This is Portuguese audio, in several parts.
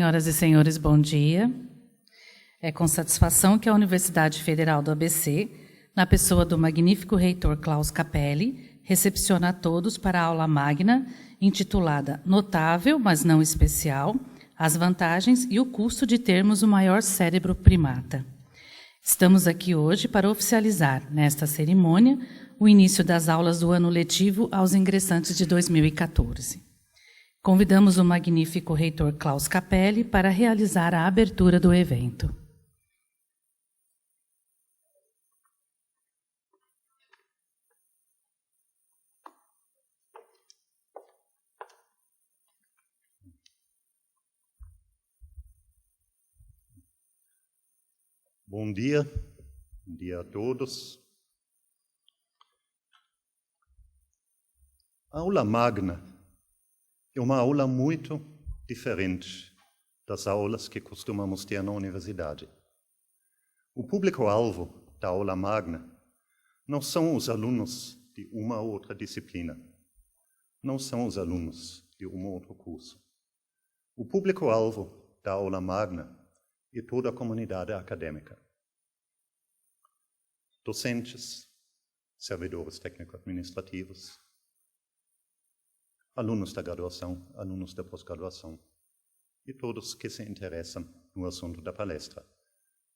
Senhoras e senhores, bom dia. É com satisfação que a Universidade Federal do ABC, na pessoa do magnífico reitor Klaus Capelli, recepciona a todos para a aula magna, intitulada Notável, mas não especial, as vantagens e o custo de termos o maior cérebro primata. Estamos aqui hoje para oficializar, nesta cerimônia, o início das aulas do ano letivo aos ingressantes de 2014. Convidamos o magnífico reitor Klaus Capelli para realizar a abertura do evento. Bom dia a todos. A aula magna é uma aula muito diferente das aulas que costumamos ter na universidade. O público-alvo da aula magna não são os alunos de uma ou outra disciplina, não são os alunos de um ou outro curso. O público-alvo da aula magna é toda a comunidade acadêmica. Docentes, servidores técnico-administrativos, alunos da graduação, alunos da pós-graduação e todos que se interessam no assunto da palestra.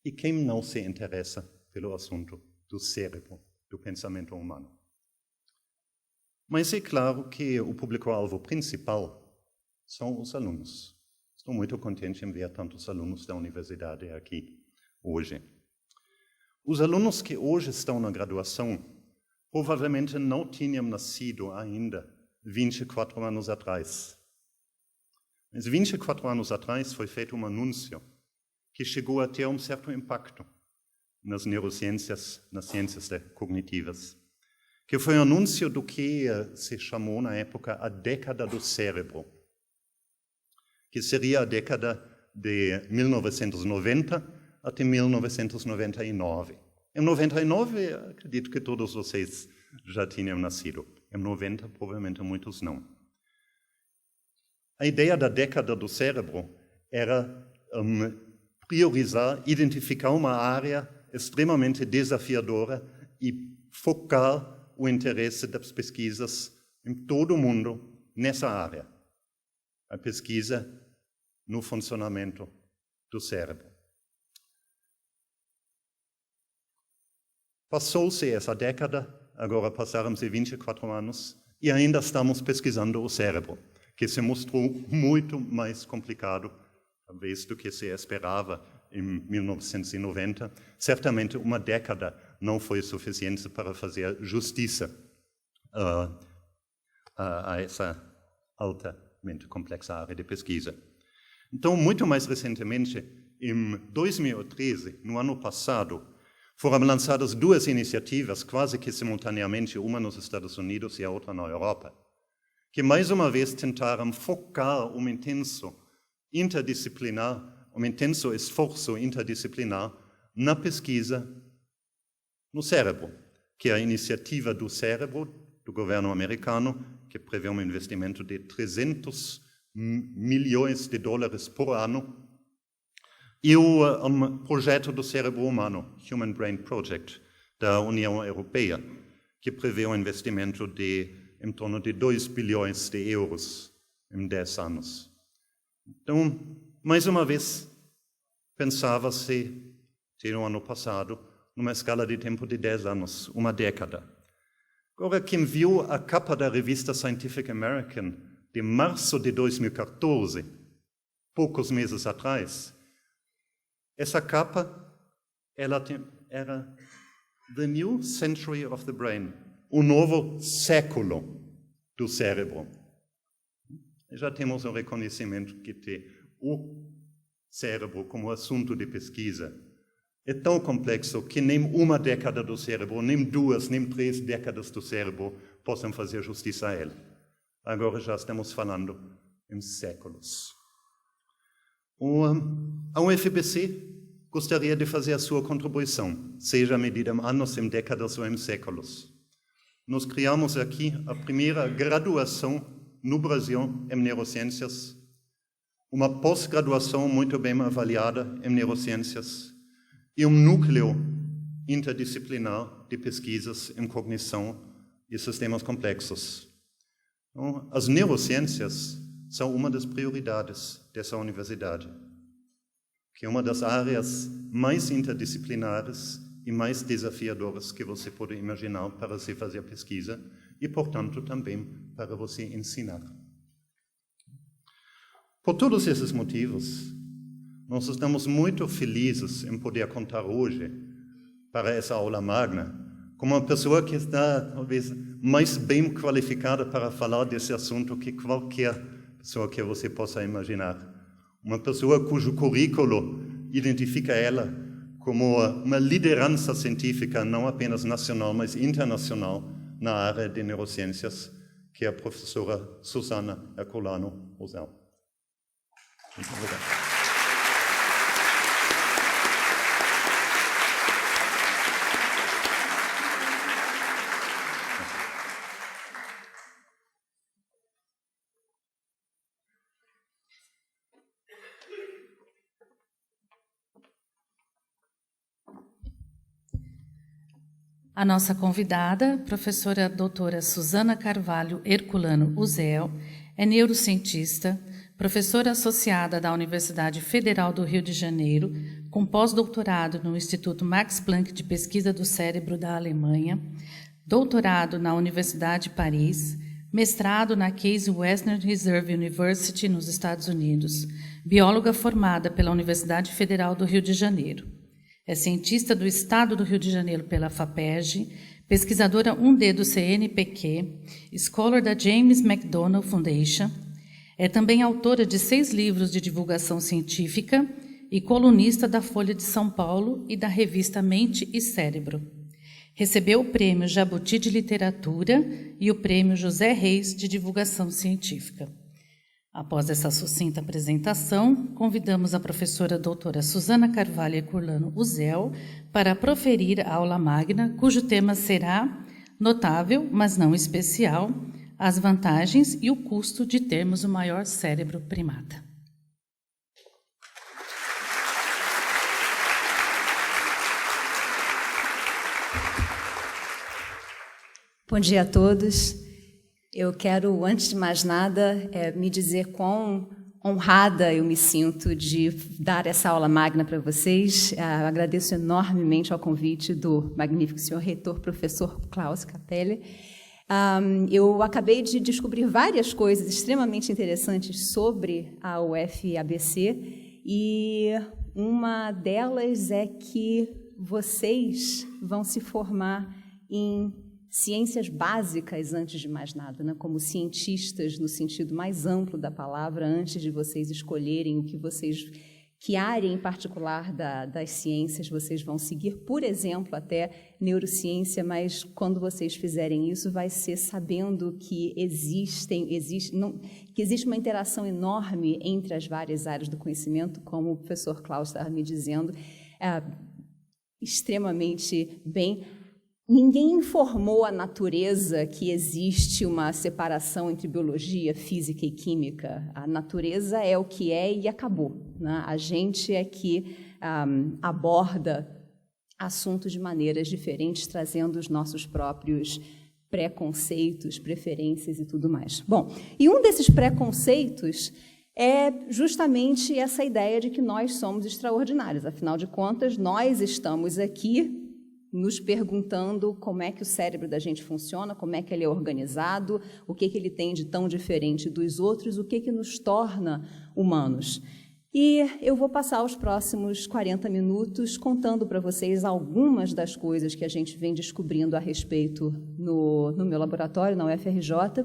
E quem não se interessa pelo assunto do cérebro, do pensamento humano. Mas é claro que o público-alvo principal são os alunos. Estou muito contente em ver tantos alunos da universidade aqui hoje. Os alunos que hoje estão na graduação provavelmente não tinham nascido ainda 24 anos atrás. Mas 24 anos atrás foi feito um anúncio que chegou a ter um certo impacto nas neurociências, nas ciências cognitivas, que foi um anúncio do que se chamou na época a década do cérebro, que seria a década de 1990 até 1999. Em 99, acredito que todos vocês já tinham nascido. Em 90, provavelmente muitos não. A ideia da década do cérebro era priorizar, identificar uma área extremamente desafiadora e focar o interesse das pesquisas em todo o mundo nessa área. A pesquisa no funcionamento do cérebro. Passou-se essa década, agora passaram-se 24 anos, e ainda estamos pesquisando o cérebro, que se mostrou muito mais complicado, talvez, do que se esperava em 1990. Certamente uma década não foi suficiente para fazer justiça a essa altamente complexa área de pesquisa. Então, muito mais recentemente, em 2013, no ano passado, foram lançadas duas iniciativas, quase que simultaneamente, uma nos Estados Unidos e a outra na Europa, que mais uma vez tentaram focar um intenso esforço interdisciplinar na pesquisa no cérebro, que é a iniciativa do cérebro do governo americano, que prevê um investimento de 300 milhões de dólares por ano, e o projeto do cérebro humano, Human Brain Project, da União Europeia, que prevê um investimento de em torno de 2 bilhões de euros em 10 anos. Então, mais uma vez, pensava-se, no ano passado, numa escala de tempo de 10 anos, uma década. Agora, quem viu a capa da revista Scientific American de março de 2014, poucos meses atrás, essa capa era The New Century of the Brain, o novo século do cérebro. Já temos um reconhecimento que o cérebro como assunto de pesquisa é tão complexo que nem uma década do cérebro, nem 2, nem 3 décadas do cérebro possam fazer justiça a ele. Agora já estamos falando em séculos. A UFBC gostaria de fazer a sua contribuição, seja medida em anos, em décadas ou em séculos. Nós criamos aqui a primeira graduação no Brasil em neurociências uma pós-graduação muito bem avaliada em neurociências e um núcleo interdisciplinar de pesquisas em cognição e sistemas complexos. Então, as neurociências são uma das prioridades dessa universidade, que é uma das áreas mais interdisciplinares e mais desafiadoras que você pode imaginar para se fazer pesquisa e, portanto, também para você ensinar. Por todos esses motivos, nós estamos muito felizes em poder contar hoje para essa aula magna com uma pessoa que está, talvez, mais bem qualificada para falar desse assunto que qualquer pessoa que você possa imaginar. Uma pessoa cujo currículo identifica ela como uma liderança científica, não apenas nacional, mas internacional, na área de neurociências, que é a professora Susana Herculano Rosell. Muito obrigado. A nossa convidada, professora doutora Susana Carvalho Herculano Rosell, é neurocientista, professora associada da Universidade Federal do Rio de Janeiro, com pós-doutorado no Instituto Max Planck de Pesquisa do Cérebro da Alemanha, doutorado na Universidade de Paris, mestrado na Case Western Reserve University, nos Estados Unidos, bióloga formada pela Universidade Federal do Rio de Janeiro. É cientista do Estado do Rio de Janeiro pela FAPERJ, pesquisadora 1D do CNPq, scholar da James McDonnell Foundation. É também autora de 6 livros de divulgação científica e colunista da Folha de São Paulo e da revista Mente e Cérebro. Recebeu o Prêmio Jabuti de Literatura e o Prêmio José Reis de Divulgação Científica. Após essa sucinta apresentação, convidamos a professora doutora Susana Carvalho Herculano Rosell para proferir a aula magna, cujo tema será notável, mas não especial, as vantagens e o custo de termos o maior cérebro primata. Bom dia a todos. Eu quero, antes de mais nada, me dizer quão honrada eu me sinto de dar essa aula magna para vocês. Agradeço enormemente ao convite do magnífico senhor reitor, professor Klaus Capelli. Eu acabei de descobrir várias coisas extremamente interessantes sobre a UFABC e uma delas é que vocês vão se formar em ciências básicas antes de mais nada, né? Como cientistas no sentido mais amplo da palavra, antes de vocês escolherem que área em particular das ciências vocês vão seguir, por exemplo, até neurociência, mas quando vocês fizerem isso, vai ser sabendo que existe uma interação enorme entre as várias áreas do conhecimento, como o professor Klaus estava me dizendo, extremamente bem. Ninguém informou a natureza que existe uma separação entre biologia, física e química. A natureza é o que é e acabou, né? A gente é que aborda assuntos de maneiras diferentes, trazendo os nossos próprios preconceitos, preferências e tudo mais. Bom, e um desses preconceitos é justamente essa ideia de que nós somos extraordinários. Afinal de contas, nós estamos aqui nos perguntando como é que o cérebro da gente funciona, como é que ele é organizado, o que ele tem de tão diferente dos outros, o que nos torna humanos. E eu vou passar os próximos 40 minutos contando para vocês algumas das coisas que a gente vem descobrindo a respeito no meu laboratório, na UFRJ.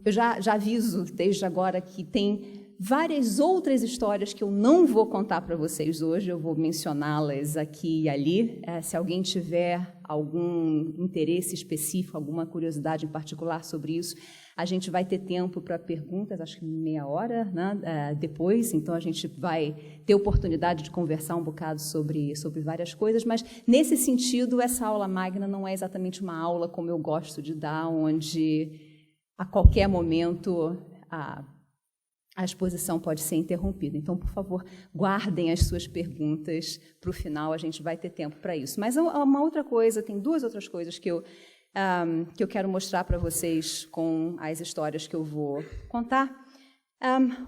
Eu já aviso desde agora que tem várias outras histórias que eu não vou contar para vocês hoje, eu vou mencioná-las aqui e ali. Se alguém tiver algum interesse específico, alguma curiosidade em particular sobre isso, a gente vai ter tempo para perguntas, acho que meia hora, né, depois, então a gente vai ter oportunidade de conversar um bocado sobre várias coisas, mas, nesse sentido, essa aula magna não é exatamente uma aula como eu gosto de dar, onde, a qualquer momento, a exposição pode ser interrompida. Então, por favor, guardem as suas perguntas para o final, a gente vai ter tempo para isso. Mas uma outra coisa, tem duas outras coisas que eu quero mostrar para vocês com as histórias que eu vou contar.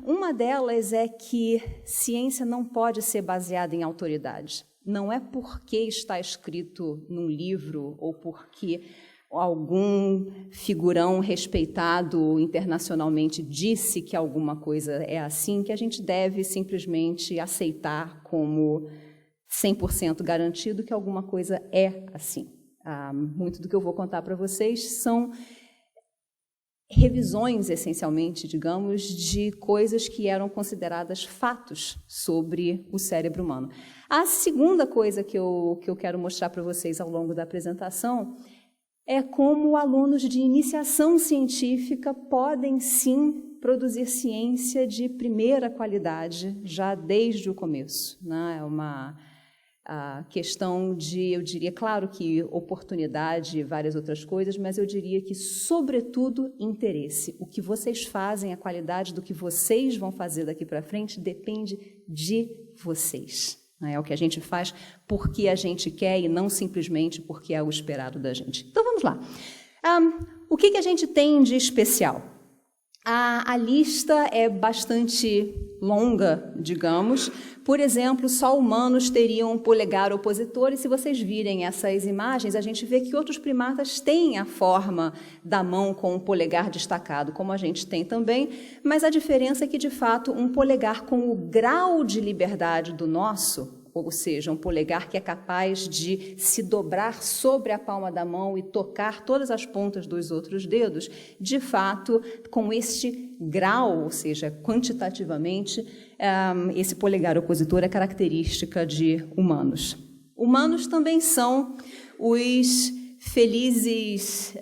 Uma delas é que ciência não pode ser baseada em autoridade. Não é porque está escrito num livro ou porque algum figurão respeitado internacionalmente disse que alguma coisa é assim, que a gente deve simplesmente aceitar como 100% garantido que alguma coisa é assim. Muito do que eu vou contar para vocês são revisões, essencialmente, digamos, de coisas que eram consideradas fatos sobre o cérebro humano. A segunda coisa que eu quero mostrar para vocês ao longo da apresentação é como alunos de iniciação científica podem, sim, produzir ciência de primeira qualidade, já desde o começo, né? É uma questão de, eu diria, claro que oportunidade e várias outras coisas, mas eu diria que, sobretudo, interesse. O que vocês fazem, a qualidade do que vocês vão fazer daqui para frente depende de vocês. É o que a gente faz porque a gente quer e não simplesmente porque é o esperado da gente. Então, vamos lá. O que a gente tem de especial? A lista é bastante longa, digamos. Por exemplo, só humanos teriam um polegar opositor, e se vocês virem essas imagens, a gente vê que outros primatas têm a forma da mão com um polegar destacado, como a gente tem também, mas a diferença é que, de fato, um polegar com o grau de liberdade do nosso, ou seja, um polegar que é capaz de se dobrar sobre a palma da mão e tocar todas as pontas dos outros dedos, de fato, com este grau, ou seja, quantitativamente, esse polegar opositor é característica de humanos. Humanos também são os felizes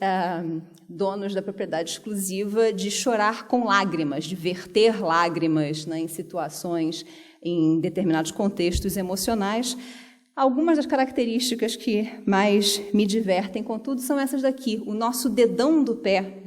donos da propriedade exclusiva de chorar com lágrimas, de verter lágrimas, né, em situações, em determinados contextos emocionais. Algumas das características que mais me divertem, contudo, são essas daqui. O nosso dedão do pé,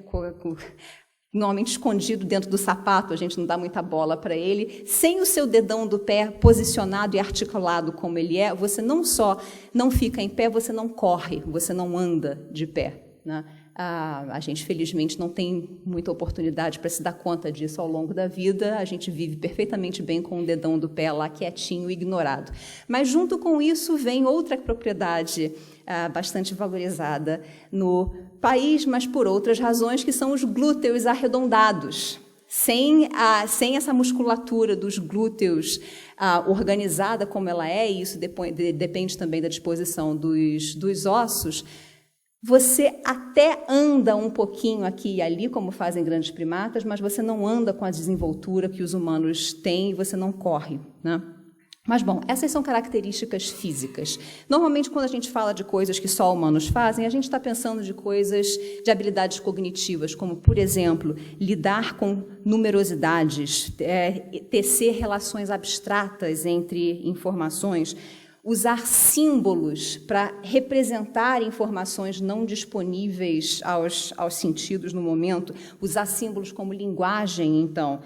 normalmente escondido dentro do sapato, a gente não dá muita bola para ele. Sem o seu dedão do pé posicionado e articulado como ele é, você não só não fica em pé, você não corre, você não anda de pé, né? A gente, felizmente, não tem muita oportunidade para se dar conta disso ao longo da vida. A gente vive perfeitamente bem com o dedão do pé lá quietinho, ignorado. Mas, junto com isso, vem outra propriedade bastante valorizada no país, mas por outras razões, que são os glúteos arredondados. Sem essa musculatura dos glúteos organizada como ela é, e isso depende também da disposição dos ossos, você até anda um pouquinho aqui e ali, como fazem grandes primatas, mas você não anda com a desenvoltura que os humanos têm e você não corre, né? Mas, bom, essas são características físicas. Normalmente, quando a gente fala de coisas que só humanos fazem, a gente está pensando de coisas, de habilidades cognitivas, como, por exemplo, lidar com numerosidades, tecer relações abstratas entre informações, usar símbolos para representar informações não disponíveis aos sentidos no momento, usar símbolos como linguagem, então,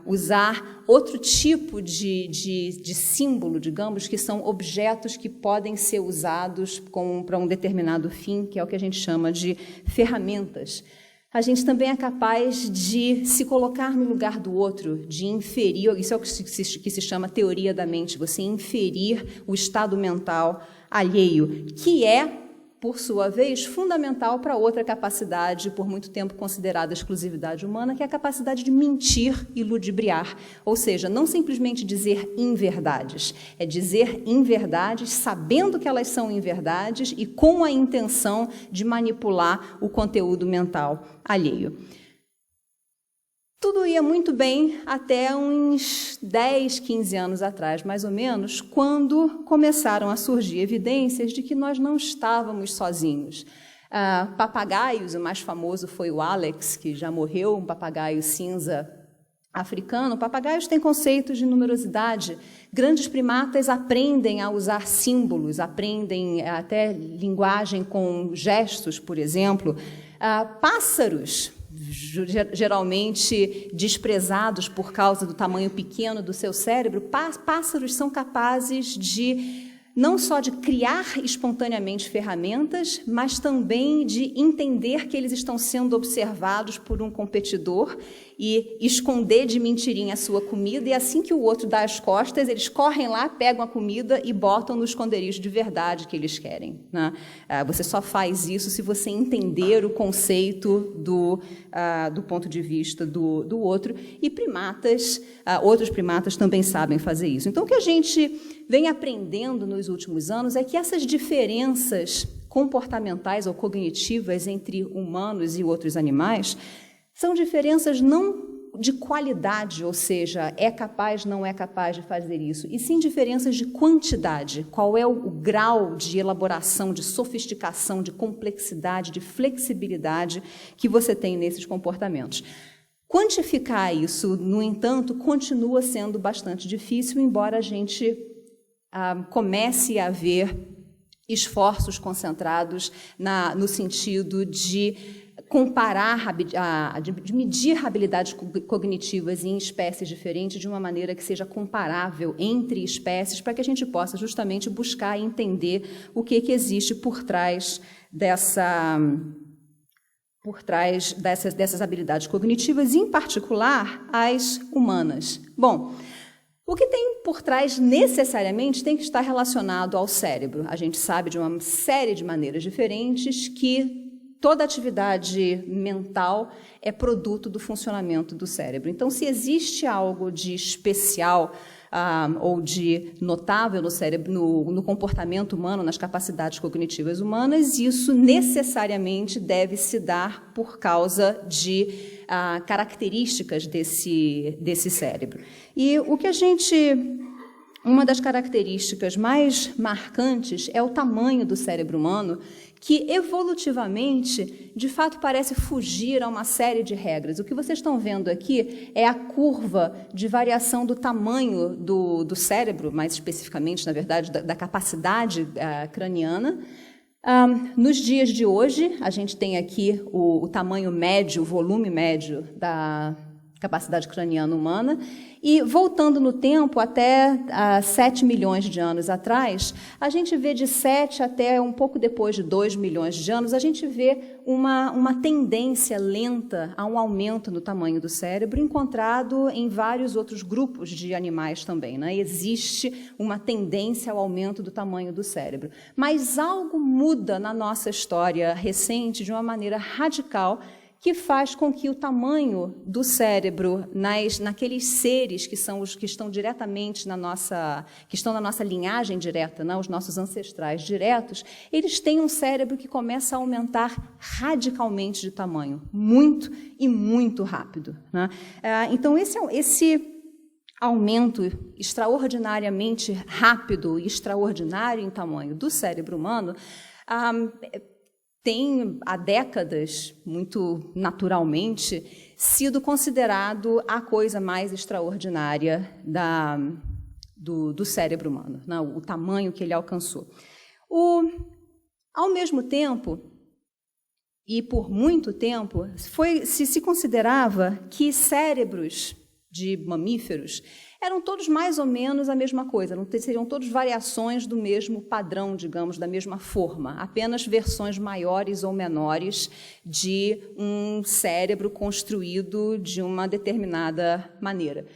usar outro tipo de símbolo, digamos, que são objetos que podem ser usados para um determinado fim, que é o que a gente chama de ferramentas. A gente também é capaz de se colocar no lugar do outro, de inferir, isso é o que se chama teoria da mente, você inferir o estado mental alheio, que é, por sua vez, fundamental para outra capacidade, por muito tempo considerada exclusividade humana, que é a capacidade de mentir e ludibriar. Ou seja, não simplesmente dizer inverdades, é dizer inverdades sabendo que elas são inverdades e com a intenção de manipular o conteúdo mental alheio. Tudo ia muito bem até uns 10, 15 anos atrás, mais ou menos, quando começaram a surgir evidências de que nós não estávamos sozinhos. Papagaios, o mais famoso foi o Alex, que já morreu, um papagaio cinza africano. Papagaios têm conceitos de numerosidade. Grandes primatas aprendem a usar símbolos, aprendem até linguagem com gestos, por exemplo. Pássaros geralmente desprezados por causa do tamanho pequeno do seu cérebro, pássaros são capazes de não só de criar espontaneamente ferramentas, mas também de entender que eles estão sendo observados por um competidor e esconder de mentirinha a sua comida, e assim que o outro dá as costas, eles correm lá, pegam a comida e botam no esconderijo de verdade que eles querem, né? Você só faz isso se você entender o conceito do ponto de vista do outro, e outros primatas também sabem fazer isso. Então, o que a gente vem aprendendo nos últimos anos é que essas diferenças comportamentais ou cognitivas entre humanos e outros animais são diferenças não de qualidade, ou seja, é capaz, não é capaz de fazer isso, e sim diferenças de quantidade. Qual é o grau de elaboração, de sofisticação, de complexidade, de flexibilidade que você tem nesses comportamentos. Quantificar isso, no entanto, continua sendo bastante difícil, embora a gente comece a ver esforços concentrados no sentido de comparar, de medir habilidades cognitivas em espécies diferentes de uma maneira que seja comparável entre espécies, para que a gente possa justamente buscar e entender o que existe por trás dessas habilidades cognitivas, em particular as humanas. Bom, o que tem por trás necessariamente tem que estar relacionado ao cérebro. A gente sabe de uma série de maneiras diferentes que toda atividade mental é produto do funcionamento do cérebro. Então, se existe algo de especial ou de notável no cérebro, no comportamento humano, nas capacidades cognitivas humanas, isso necessariamente deve se dar por causa de características desse cérebro. E uma das características mais marcantes é o tamanho do cérebro humano, que evolutivamente, de fato, parece fugir a uma série de regras. O que vocês estão vendo aqui é a curva de variação do tamanho do cérebro, mais especificamente, na verdade, da capacidade craniana. Nos dias de hoje, a gente tem aqui o tamanho médio, o volume médio da capacidade craniana humana, e voltando no tempo até 7 milhões de anos atrás, a gente vê de 7 até um pouco depois de 2 milhões de anos, a gente vê uma tendência lenta a um aumento no tamanho do cérebro, encontrado em vários outros grupos de animais também, né? Existe uma tendência ao aumento do tamanho do cérebro. Mas algo muda na nossa história recente de uma maneira radical, que faz com que o tamanho do cérebro naqueles seres que são os que estão diretamente que estão na nossa linhagem direta, né, os nossos ancestrais diretos, eles têm um cérebro que começa a aumentar radicalmente de tamanho, muito e muito rápido, né? Então, esse aumento extraordinariamente rápido e extraordinário em tamanho do cérebro humano tem, há décadas, muito naturalmente, sido considerado a coisa mais extraordinária do cérebro humano, né? O tamanho que ele alcançou. Ao mesmo tempo, e por muito tempo, se considerava que cérebros de mamíferos eram todos mais ou menos a mesma coisa, seriam todos variações do mesmo padrão, digamos, da mesma forma, apenas versões maiores ou menores de um cérebro construído de uma determinada maneira.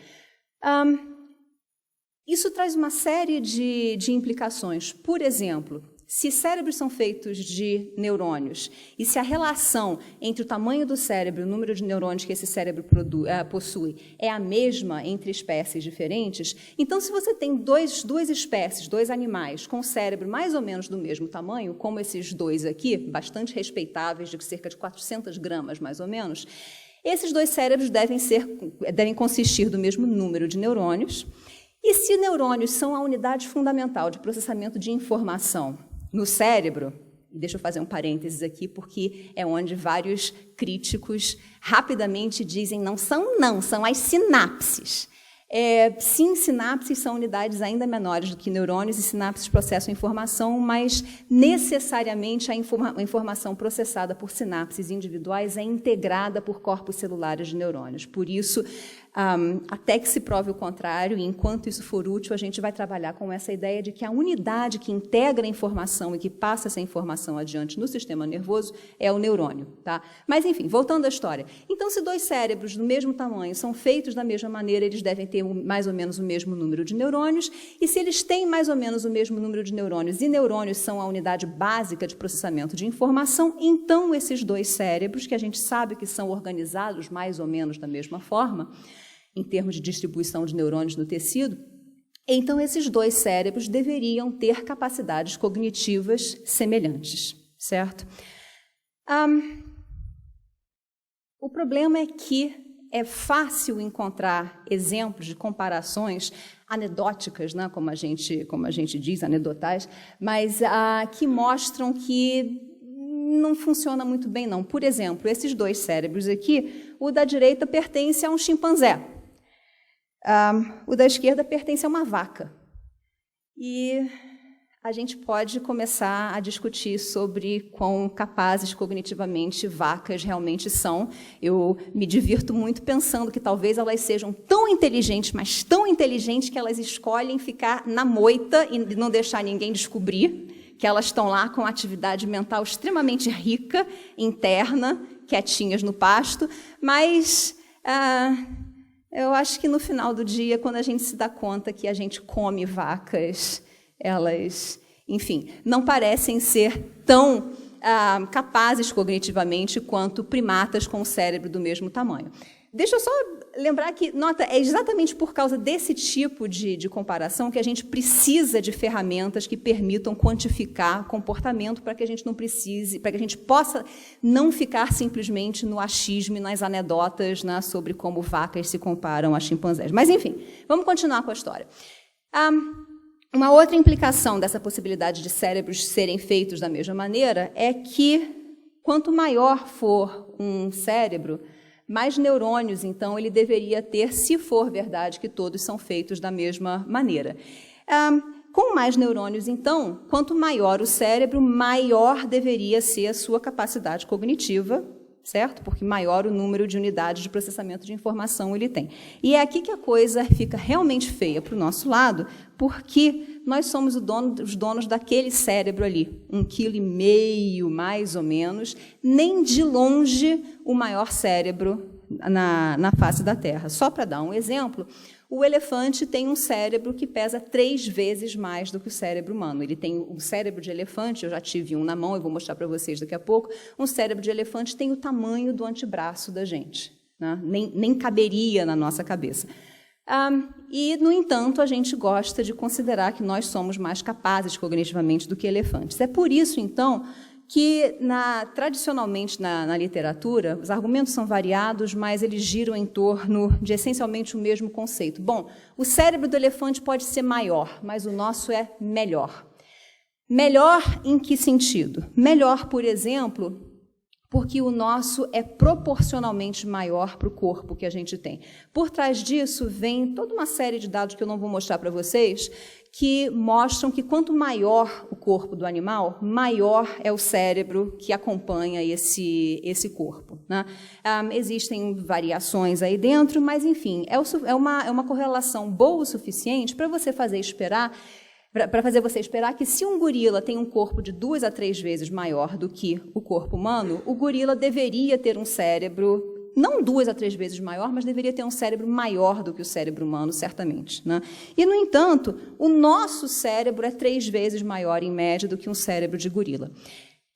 Isso traz uma série de implicações. Por exemplo, se cérebros são feitos de neurônios e se a relação entre o tamanho do cérebro e o número de neurônios que esse cérebro possui é a mesma entre espécies diferentes, então se você tem duas espécies, dois animais com cérebro mais ou menos do mesmo tamanho, como esses dois aqui, bastante respeitáveis, de cerca de 400 gramas mais ou menos, esses dois cérebros devem consistir do mesmo número de neurônios, e se neurônios são a unidade fundamental de processamento de informação no cérebro, e deixa eu fazer um parênteses aqui, porque é onde vários críticos rapidamente dizem são as sinapses. Sim, sinapses são unidades ainda menores do que neurônios e sinapses processam informação, mas necessariamente a informação processada por sinapses individuais é integrada por corpos celulares de neurônios. Por isso, até que se prove o contrário, e enquanto isso for útil, a gente vai trabalhar com essa ideia de que a unidade que integra a informação e que passa essa informação adiante no sistema nervoso é o neurônio. Tá? Mas, enfim, voltando à história. Então, se dois cérebros do mesmo tamanho são feitos da mesma maneira, eles devem ter mais ou menos o mesmo número de neurônios, e se eles têm mais ou menos o mesmo número de neurônios, e neurônios são a unidade básica de processamento de informação, então esses dois cérebros, que a gente sabe que são organizados mais ou menos da mesma forma, em termos de distribuição de neurônios no tecido, então esses dois cérebros deveriam ter capacidades cognitivas semelhantes, certo? O problema é que é fácil encontrar exemplos de comparações anedóticas, né, como a gente diz, anedotais, mas que mostram que não funciona muito bem, não. Por exemplo, esses dois cérebros aqui, o da direita pertence a um chimpanzé, o da esquerda pertence a uma vaca. E a gente pode começar a discutir sobre quão capazes cognitivamente vacas realmente são. Eu me divirto muito pensando que talvez elas sejam tão inteligentes, mas tão inteligentes que elas escolhem ficar na moita e não deixar ninguém descobrir que elas estão lá com atividade mental extremamente rica, interna, quietinhas no pasto, mas eu acho que no final do dia, quando a gente se dá conta que a gente come vacas, elas, enfim, não parecem ser tão capazes cognitivamente quanto primatas com o cérebro do mesmo tamanho. Deixa eu só lembrar que, nota, é exatamente por causa desse tipo de comparação que a gente precisa de ferramentas que permitam quantificar comportamento para que a gente não precise, para que a gente possa não ficar simplesmente no achismo e nas anedotas, né, sobre como vacas se comparam a chimpanzés. Mas, enfim, vamos continuar com a história. Uma outra implicação dessa possibilidade de cérebros serem feitos da mesma maneira é que, quanto maior for um cérebro, mais neurônios, então, ele deveria ter, se for verdade que todos são feitos da mesma maneira. Com mais neurônios, então, quanto maior o cérebro, maior deveria ser a sua capacidade cognitiva, certo? Porque maior o número de unidades de processamento de informação ele tem. E é aqui que a coisa fica realmente feia para o nosso lado, porque nós somos os donos daquele cérebro ali, 1,5 kg, mais ou menos, nem de longe o maior cérebro na face da Terra. Só para dar um exemplo, o elefante tem um cérebro que pesa 3 vezes mais do que o cérebro humano. Ele tem um cérebro de elefante, eu já tive um na mão, eu vou mostrar para vocês daqui a pouco. Um cérebro de elefante tem o tamanho do antebraço da gente, né? Nem caberia na nossa cabeça. E, no entanto, a gente gosta de considerar que nós somos mais capazes cognitivamente do que elefantes. É por isso, então, que tradicionalmente na literatura, os argumentos são variados, mas eles giram em torno de essencialmente o mesmo conceito. Bom, o cérebro do elefante pode ser maior, mas o nosso é melhor. Melhor em que sentido? Melhor, por exemplo, porque o nosso é proporcionalmente maior para o corpo que a gente tem. Por trás disso vem toda uma série de dados que eu não vou mostrar para vocês, que mostram que quanto maior o corpo do animal, maior é o cérebro que acompanha esse corpo, né? Existem variações aí dentro, mas, enfim, é uma correlação boa o suficiente para você fazer você esperar que, se um gorila tem um corpo de 2 a 3 vezes maior do que o corpo humano, o gorila deveria ter um cérebro, não 2 a 3 vezes maior, mas deveria ter um cérebro maior do que o cérebro humano, certamente, né? E, no entanto, o nosso cérebro é 3 vezes maior, em média, do que um cérebro de gorila.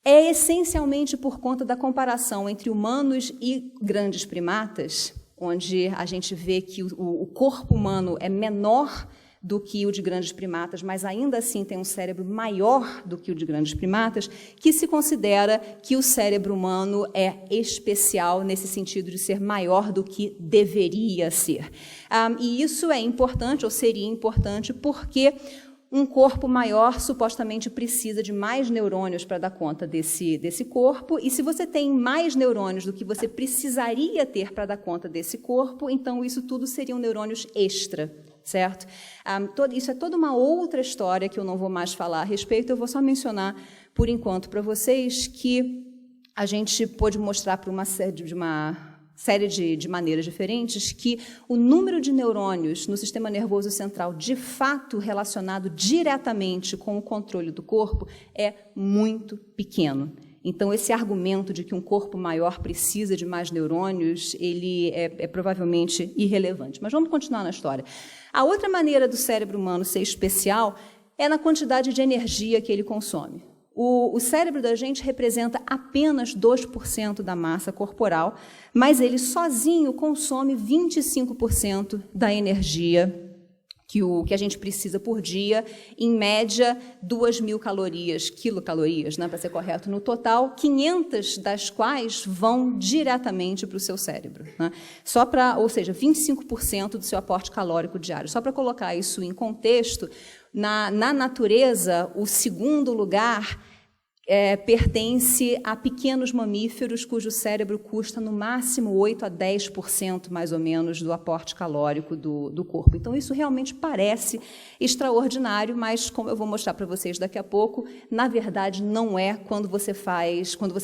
É essencialmente por conta da comparação entre humanos e grandes primatas, onde a gente vê que o corpo humano é menor do que o de grandes primatas, mas ainda assim tem um cérebro maior do que o de grandes primatas, que se considera que o cérebro humano é especial nesse sentido de ser maior do que deveria ser. E isso é importante, ou seria importante, porque um corpo maior supostamente precisa de mais neurônios para dar conta desse corpo, e se você tem mais neurônios do que você precisaria ter para dar conta desse corpo, então isso tudo seriam neurônios extra, certo? Isso é toda uma outra história que eu não vou mais falar a respeito, eu vou só mencionar, por enquanto, para vocês que a gente pôde mostrar por uma série de maneiras diferentes que o número de neurônios no sistema nervoso central, de fato relacionado diretamente com o controle do corpo, é muito pequeno. Então, esse argumento de que um corpo maior precisa de mais neurônios, ele é provavelmente irrelevante. Mas vamos continuar na história. A outra maneira do cérebro humano ser especial é na quantidade de energia que ele consome. O cérebro da gente representa apenas 2% da massa corporal, mas ele sozinho consome 25% da energia que a gente precisa por dia, em média 2.000 quilocalorias, né, para ser correto, no total, 500 das quais vão diretamente para o seu cérebro, né, ou seja, 25% do seu aporte calórico diário. Só para colocar isso em contexto, na natureza, o segundo lugar pertence a pequenos mamíferos cujo cérebro custa no máximo 8 a 10% mais ou menos do aporte calórico do corpo. Então, isso realmente parece extraordinário, mas, como eu vou mostrar para vocês daqui a pouco, na verdade não é quando você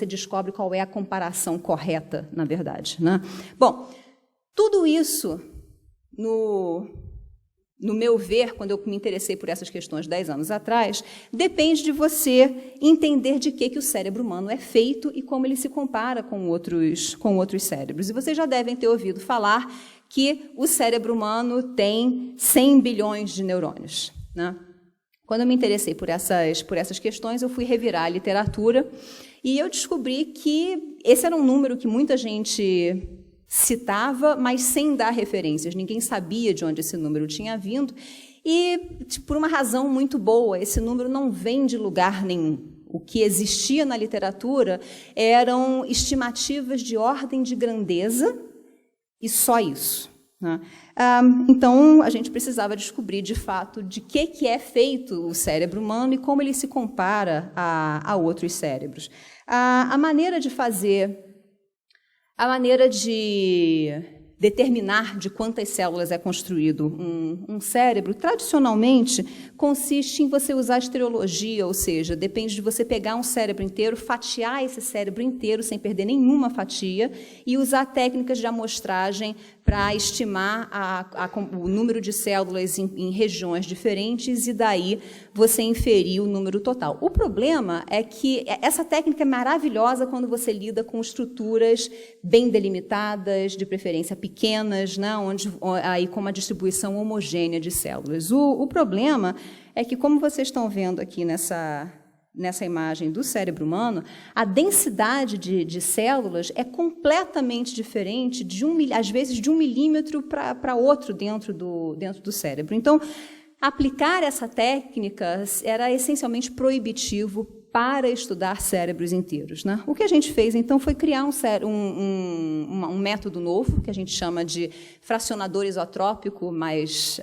descobre qual é a comparação correta, na verdade, né? Bom, tudo isso no meu ver, quando eu me interessei por essas questões 10 anos atrás, depende de você entender de que o cérebro humano é feito e como ele se compara com outros cérebros. E vocês já devem ter ouvido falar que o cérebro humano tem 100 bilhões de neurônios, né? Quando eu me interessei por essas questões, eu fui revirar a literatura e eu descobri que esse era um número que muita gente citava, mas sem dar referências. Ninguém sabia de onde esse número tinha vindo e, por uma razão muito boa, esse número não vem de lugar nenhum. O que existia na literatura eram estimativas de ordem de grandeza e só isso, né? Então, a gente precisava descobrir, de fato, de que é feito o cérebro humano e como ele se compara a outros cérebros. A maneira de determinar de quantas células é construído um cérebro, tradicionalmente, consiste em você usar estereologia, ou seja, depende de você pegar um cérebro inteiro, fatiar esse cérebro inteiro sem perder nenhuma fatia e usar técnicas de amostragem para estimar o número de células em regiões diferentes e daí você inferir o número total. O problema é que essa técnica é maravilhosa quando você lida com estruturas bem delimitadas, de preferência pequenas, né, aí com uma distribuição homogênea de células. O problema é que, como vocês estão vendo aqui nessa imagem do cérebro humano, a densidade de células é completamente diferente, às vezes de 1 milímetro para outro dentro do cérebro. Então, aplicar essa técnica era essencialmente proibitivo para estudar cérebros inteiros, né? O que a gente fez, então, foi criar um método novo, que a gente chama de fracionador isotrópico, mas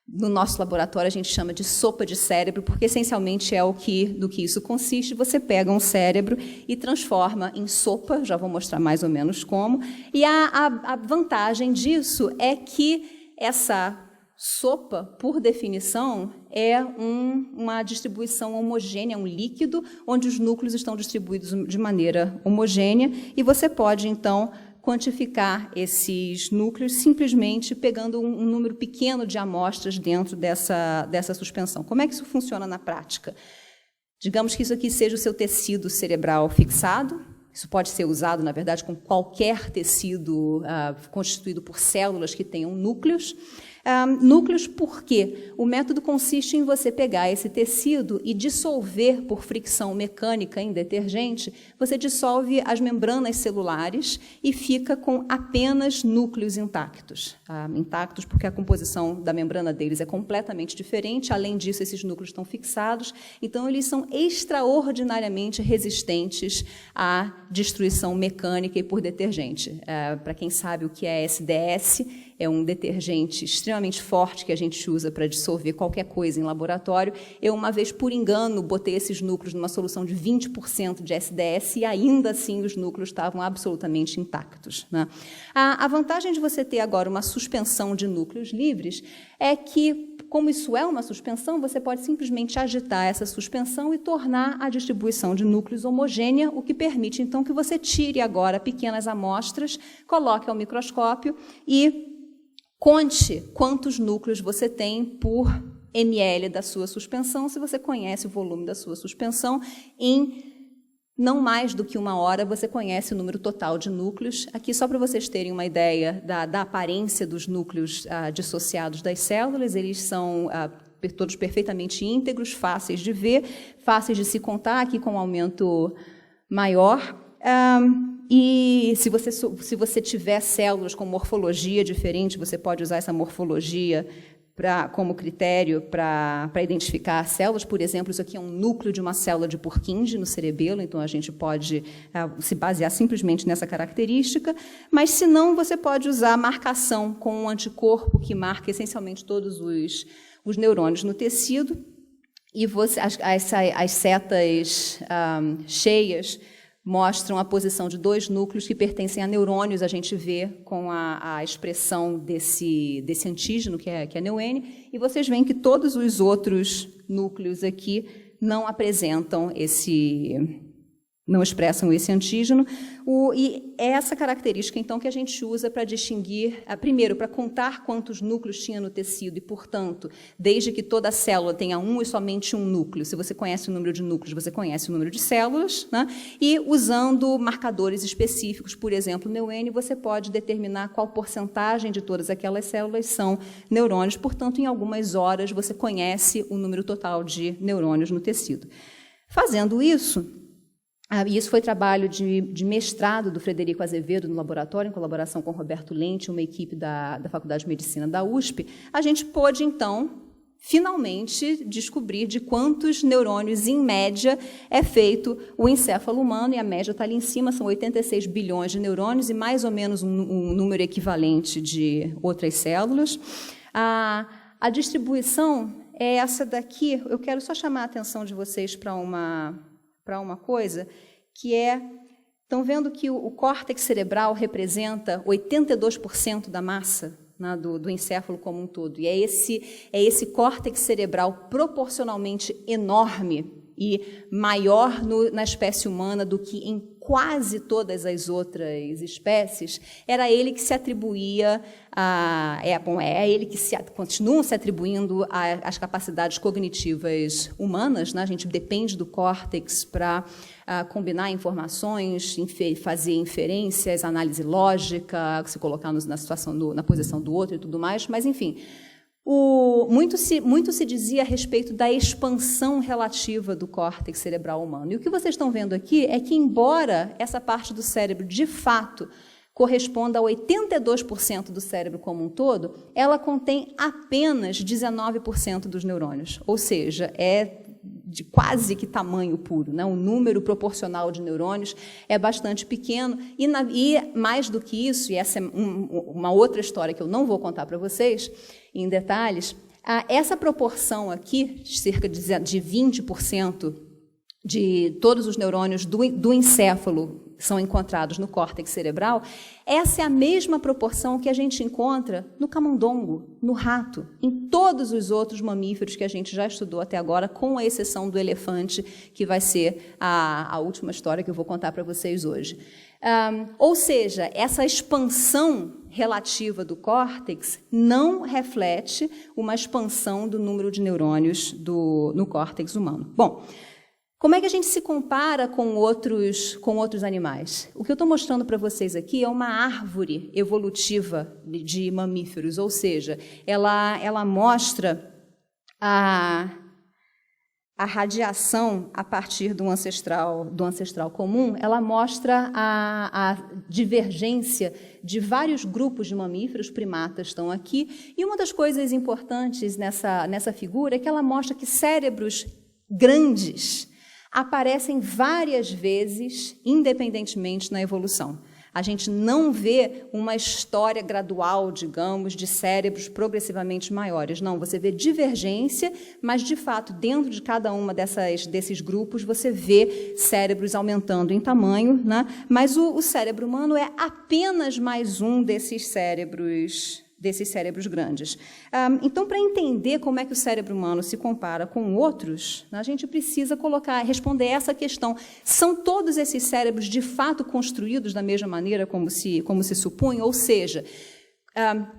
no nosso laboratório a gente chama de sopa de cérebro, porque essencialmente do que isso consiste. Você pega um cérebro e transforma em sopa, já vou mostrar mais ou menos como, e a vantagem disso é que essa sopa, por definição, é uma distribuição homogênea, um líquido, onde os núcleos estão distribuídos de maneira homogênea, e você pode, então, quantificar esses núcleos simplesmente pegando um número pequeno de amostras dentro dessa suspensão. Como é que isso funciona na prática? Digamos que isso aqui seja o seu tecido cerebral fixado. Isso pode ser usado, na verdade, com qualquer tecido constituído por células que tenham núcleos. Núcleos por quê? O método consiste em você pegar esse tecido e dissolver por fricção mecânica em detergente. Você dissolve as membranas celulares e fica com apenas núcleos intactos. Intactos porque a composição da membrana deles é completamente diferente. Além disso, esses núcleos estão fixados. Então, eles são extraordinariamente resistentes à destruição mecânica e por detergente. Para quem sabe o que é SDS, é um detergente extremamente forte que a gente usa para dissolver qualquer coisa em laboratório. Eu, uma vez, por engano, botei esses núcleos numa solução de 20% de SDS e ainda assim os núcleos estavam absolutamente intactos, né? A vantagem de você ter agora uma suspensão de núcleos livres é que, como isso é uma suspensão, você pode simplesmente agitar essa suspensão e tornar a distribuição de núcleos homogênea, o que permite, então, que você tire agora pequenas amostras, coloque ao microscópio e conte quantos núcleos você tem por ml da sua suspensão, se você conhece o volume da sua suspensão. Em não mais do que 1 hora, você conhece o número total de núcleos. Aqui, só para vocês terem uma ideia da aparência dos núcleos dissociados das células, eles são todos perfeitamente íntegros, fáceis de ver, fáceis de se contar, aqui com um aumento maior. E se você tiver células com morfologia diferente, você pode usar essa morfologia como critério para identificar células. Por exemplo, isso aqui é um núcleo de uma célula de Purkinje no cerebelo, então a gente pode se basear simplesmente nessa característica, mas se não, você pode usar a marcação com um anticorpo que marca essencialmente todos os neurônios no tecido, e as setas cheias mostram a posição de 2 núcleos que pertencem a neurônios. A gente vê com a expressão desse antígeno, que é NeuN, e vocês veem que todos os outros núcleos aqui não apresentam não expressam esse antígeno. E é essa característica, então, que a gente usa para distinguir, primeiro, para contar quantos núcleos tinha no tecido, e, portanto, desde que toda célula tenha um e somente um núcleo, se você conhece o número de núcleos, você conhece o número de células, né? E usando marcadores específicos, por exemplo, NeuN, você pode determinar qual porcentagem de todas aquelas células são neurônios, portanto, em algumas horas você conhece o número total de neurônios no tecido. Fazendo isso, e isso foi trabalho de mestrado do Frederico Azevedo no laboratório, em colaboração com Roberto Lente, uma equipe da Faculdade de Medicina da USP, a gente pôde, então, finalmente descobrir de quantos neurônios, em média, é feito o encéfalo humano, e a média está ali em cima, são 86 bilhões de neurônios e mais ou menos um número equivalente de outras células. A distribuição é essa daqui. Eu quero só chamar a atenção de vocês para uma coisa, que estão vendo que o córtex cerebral representa 82% da massa, né, do encéfalo como um todo, e é esse córtex cerebral proporcionalmente enorme e maior na espécie humana do que em quase todas as outras espécies. Era ele que se atribuía ele que continuam se atribuindo às capacidades cognitivas humanas, né? A gente depende do córtex para combinar informações, fazer inferências, análise lógica, se colocar na posição do outro e tudo mais, mas, enfim, muito se dizia a respeito da expansão relativa do córtex cerebral humano. E o que vocês estão vendo aqui é que, embora essa parte do cérebro, de fato, corresponda a 82% do cérebro como um todo, ela contém apenas 19% dos neurônios, ou seja, é de quase que tamanho puro, né? O número proporcional de neurônios é bastante pequeno, e mais do que isso, e essa é uma outra história que eu não vou contar para vocês em detalhes, essa proporção aqui, cerca de 20% de todos os neurônios do encéfalo são encontrados no córtex cerebral, essa é a mesma proporção que a gente encontra no camundongo, no rato, em todos os outros mamíferos que a gente já estudou até agora, com a exceção do elefante, que vai ser a última história que eu vou contar para vocês hoje. Ou seja, essa expansão relativa do córtex não reflete uma expansão do número de neurônios no córtex humano. Bom, como é que a gente se compara com outros animais? O que eu estou mostrando para vocês aqui é uma árvore evolutiva de mamíferos, ou seja, ela mostra a radiação a partir do ancestral comum, ela mostra a divergência de vários grupos de mamíferos, primatas estão aqui, e uma das coisas importantes nessa figura é que ela mostra que cérebros grandes aparecem várias vezes independentemente na evolução. A gente não vê uma história gradual, digamos, de cérebros progressivamente maiores. Não, você vê divergência, mas, de fato, dentro de cada uma desses grupos, você vê cérebros aumentando em tamanho, né? Mas o cérebro humano é apenas mais um desses cérebros grandes. Então, para entender como é que o cérebro humano se compara com outros, a gente precisa responder essa questão. São todos esses cérebros, de fato, construídos da mesma maneira como se supunha? Ou seja,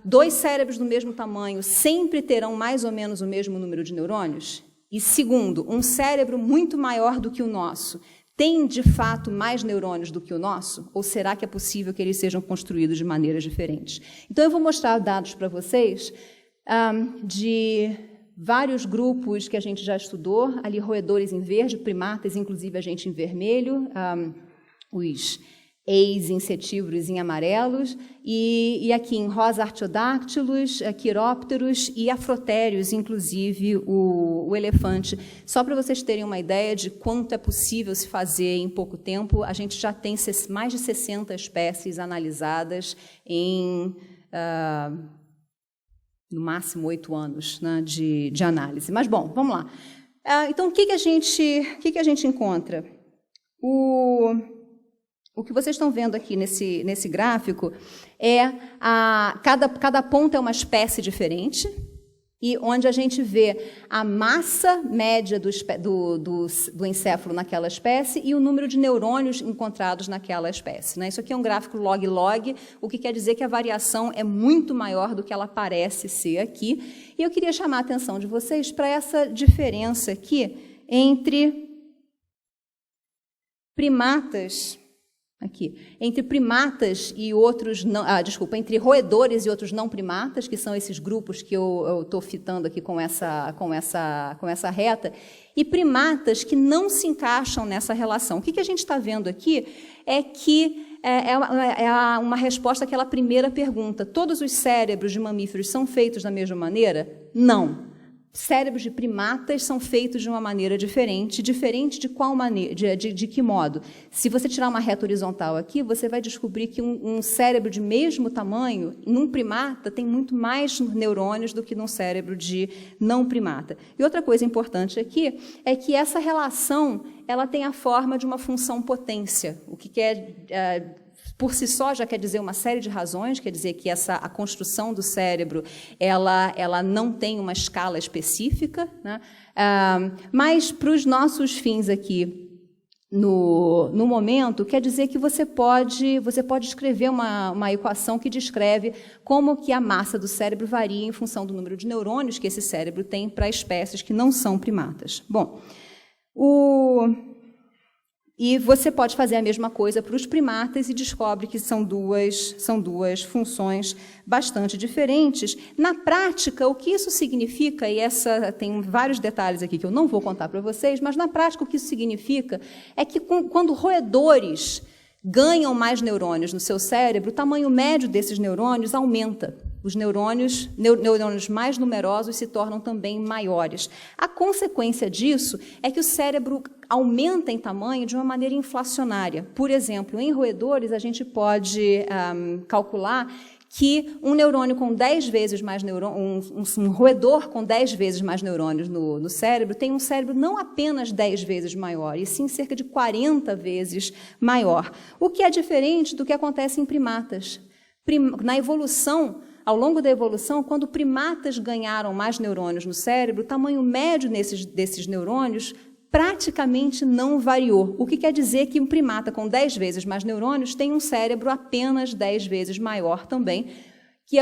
dois cérebros do mesmo tamanho sempre terão mais ou menos o mesmo número de neurônios? E, segundo, um cérebro muito maior do que o nosso tem, de fato, mais neurônios do que o nosso? Ou será que é possível que eles sejam construídos de maneiras diferentes? Então, eu vou mostrar dados para vocês de vários grupos que a gente já estudou, ali roedores em verde, primatas, inclusive a gente em vermelho, os ex-insetívoros em amarelos, e aqui em rosa artiodáctilos, quirópteros e afrotérios, inclusive o elefante. Só para vocês terem uma ideia de quanto é possível se fazer em pouco tempo, a gente já tem mais de 60 espécies analisadas em, no máximo, 8 anos, né, de análise. Mas, bom, vamos lá. Então, o que a gente encontra? O que vocês estão vendo aqui nesse gráfico é cada ponta é uma espécie diferente, e onde a gente vê a massa média do encéfalo naquela espécie e o número de neurônios encontrados naquela espécie, né? Isso aqui é um gráfico log-log, o que quer dizer que a variação é muito maior do que ela parece ser aqui. E eu queria chamar a atenção de vocês para essa diferença aqui entre primatas... entre primatas e outros não, entre roedores e outros não primatas, que são esses grupos que eu estou fitando aqui com essa reta, e primatas que não se encaixam nessa relação. O que a gente está vendo aqui é que é uma resposta àquela primeira pergunta. Todos os cérebros de mamíferos são feitos da mesma maneira? Não. Cérebros de primatas são feitos de uma maneira diferente de qual maneira, de que modo? Se você tirar uma reta horizontal aqui, você vai descobrir que um cérebro de mesmo tamanho, num primata, tem muito mais neurônios do que num cérebro de não primata. E outra coisa importante aqui é que essa relação ela tem a forma de uma função potência, o que por si só já quer dizer uma série de razões, quer dizer que a construção do cérebro ela não tem uma escala específica, né? Mas para os nossos fins aqui, no momento, quer dizer que você pode escrever uma equação que descreve como que a massa do cérebro varia em função do número de neurônios que esse cérebro tem para espécies que não são primatas. Bom, e você pode fazer a mesma coisa para os primatas e descobre que são duas funções bastante diferentes. Na prática, o que isso significa, e tem vários detalhes aqui que eu não vou contar para vocês, mas na prática o que isso significa é que quando roedores ganham mais neurônios no seu cérebro, o tamanho médio desses neurônios aumenta. Os neurônios mais numerosos se tornam também maiores. A consequência disso é que o cérebro aumenta em tamanho de uma maneira inflacionária. Por exemplo, em roedores, a gente pode calcular que um neurônio com 10 vezes mais neurônios, um roedor com 10 vezes mais neurônios no cérebro, tem um cérebro não apenas 10 vezes maior, e sim cerca de 40 vezes maior. O que é diferente do que acontece em primatas. Na evolução, ao longo da evolução, quando primatas ganharam mais neurônios no cérebro, o tamanho médio desses neurônios praticamente não variou, o que quer dizer que um primata com 10 vezes mais neurônios tem um cérebro apenas 10 vezes maior também,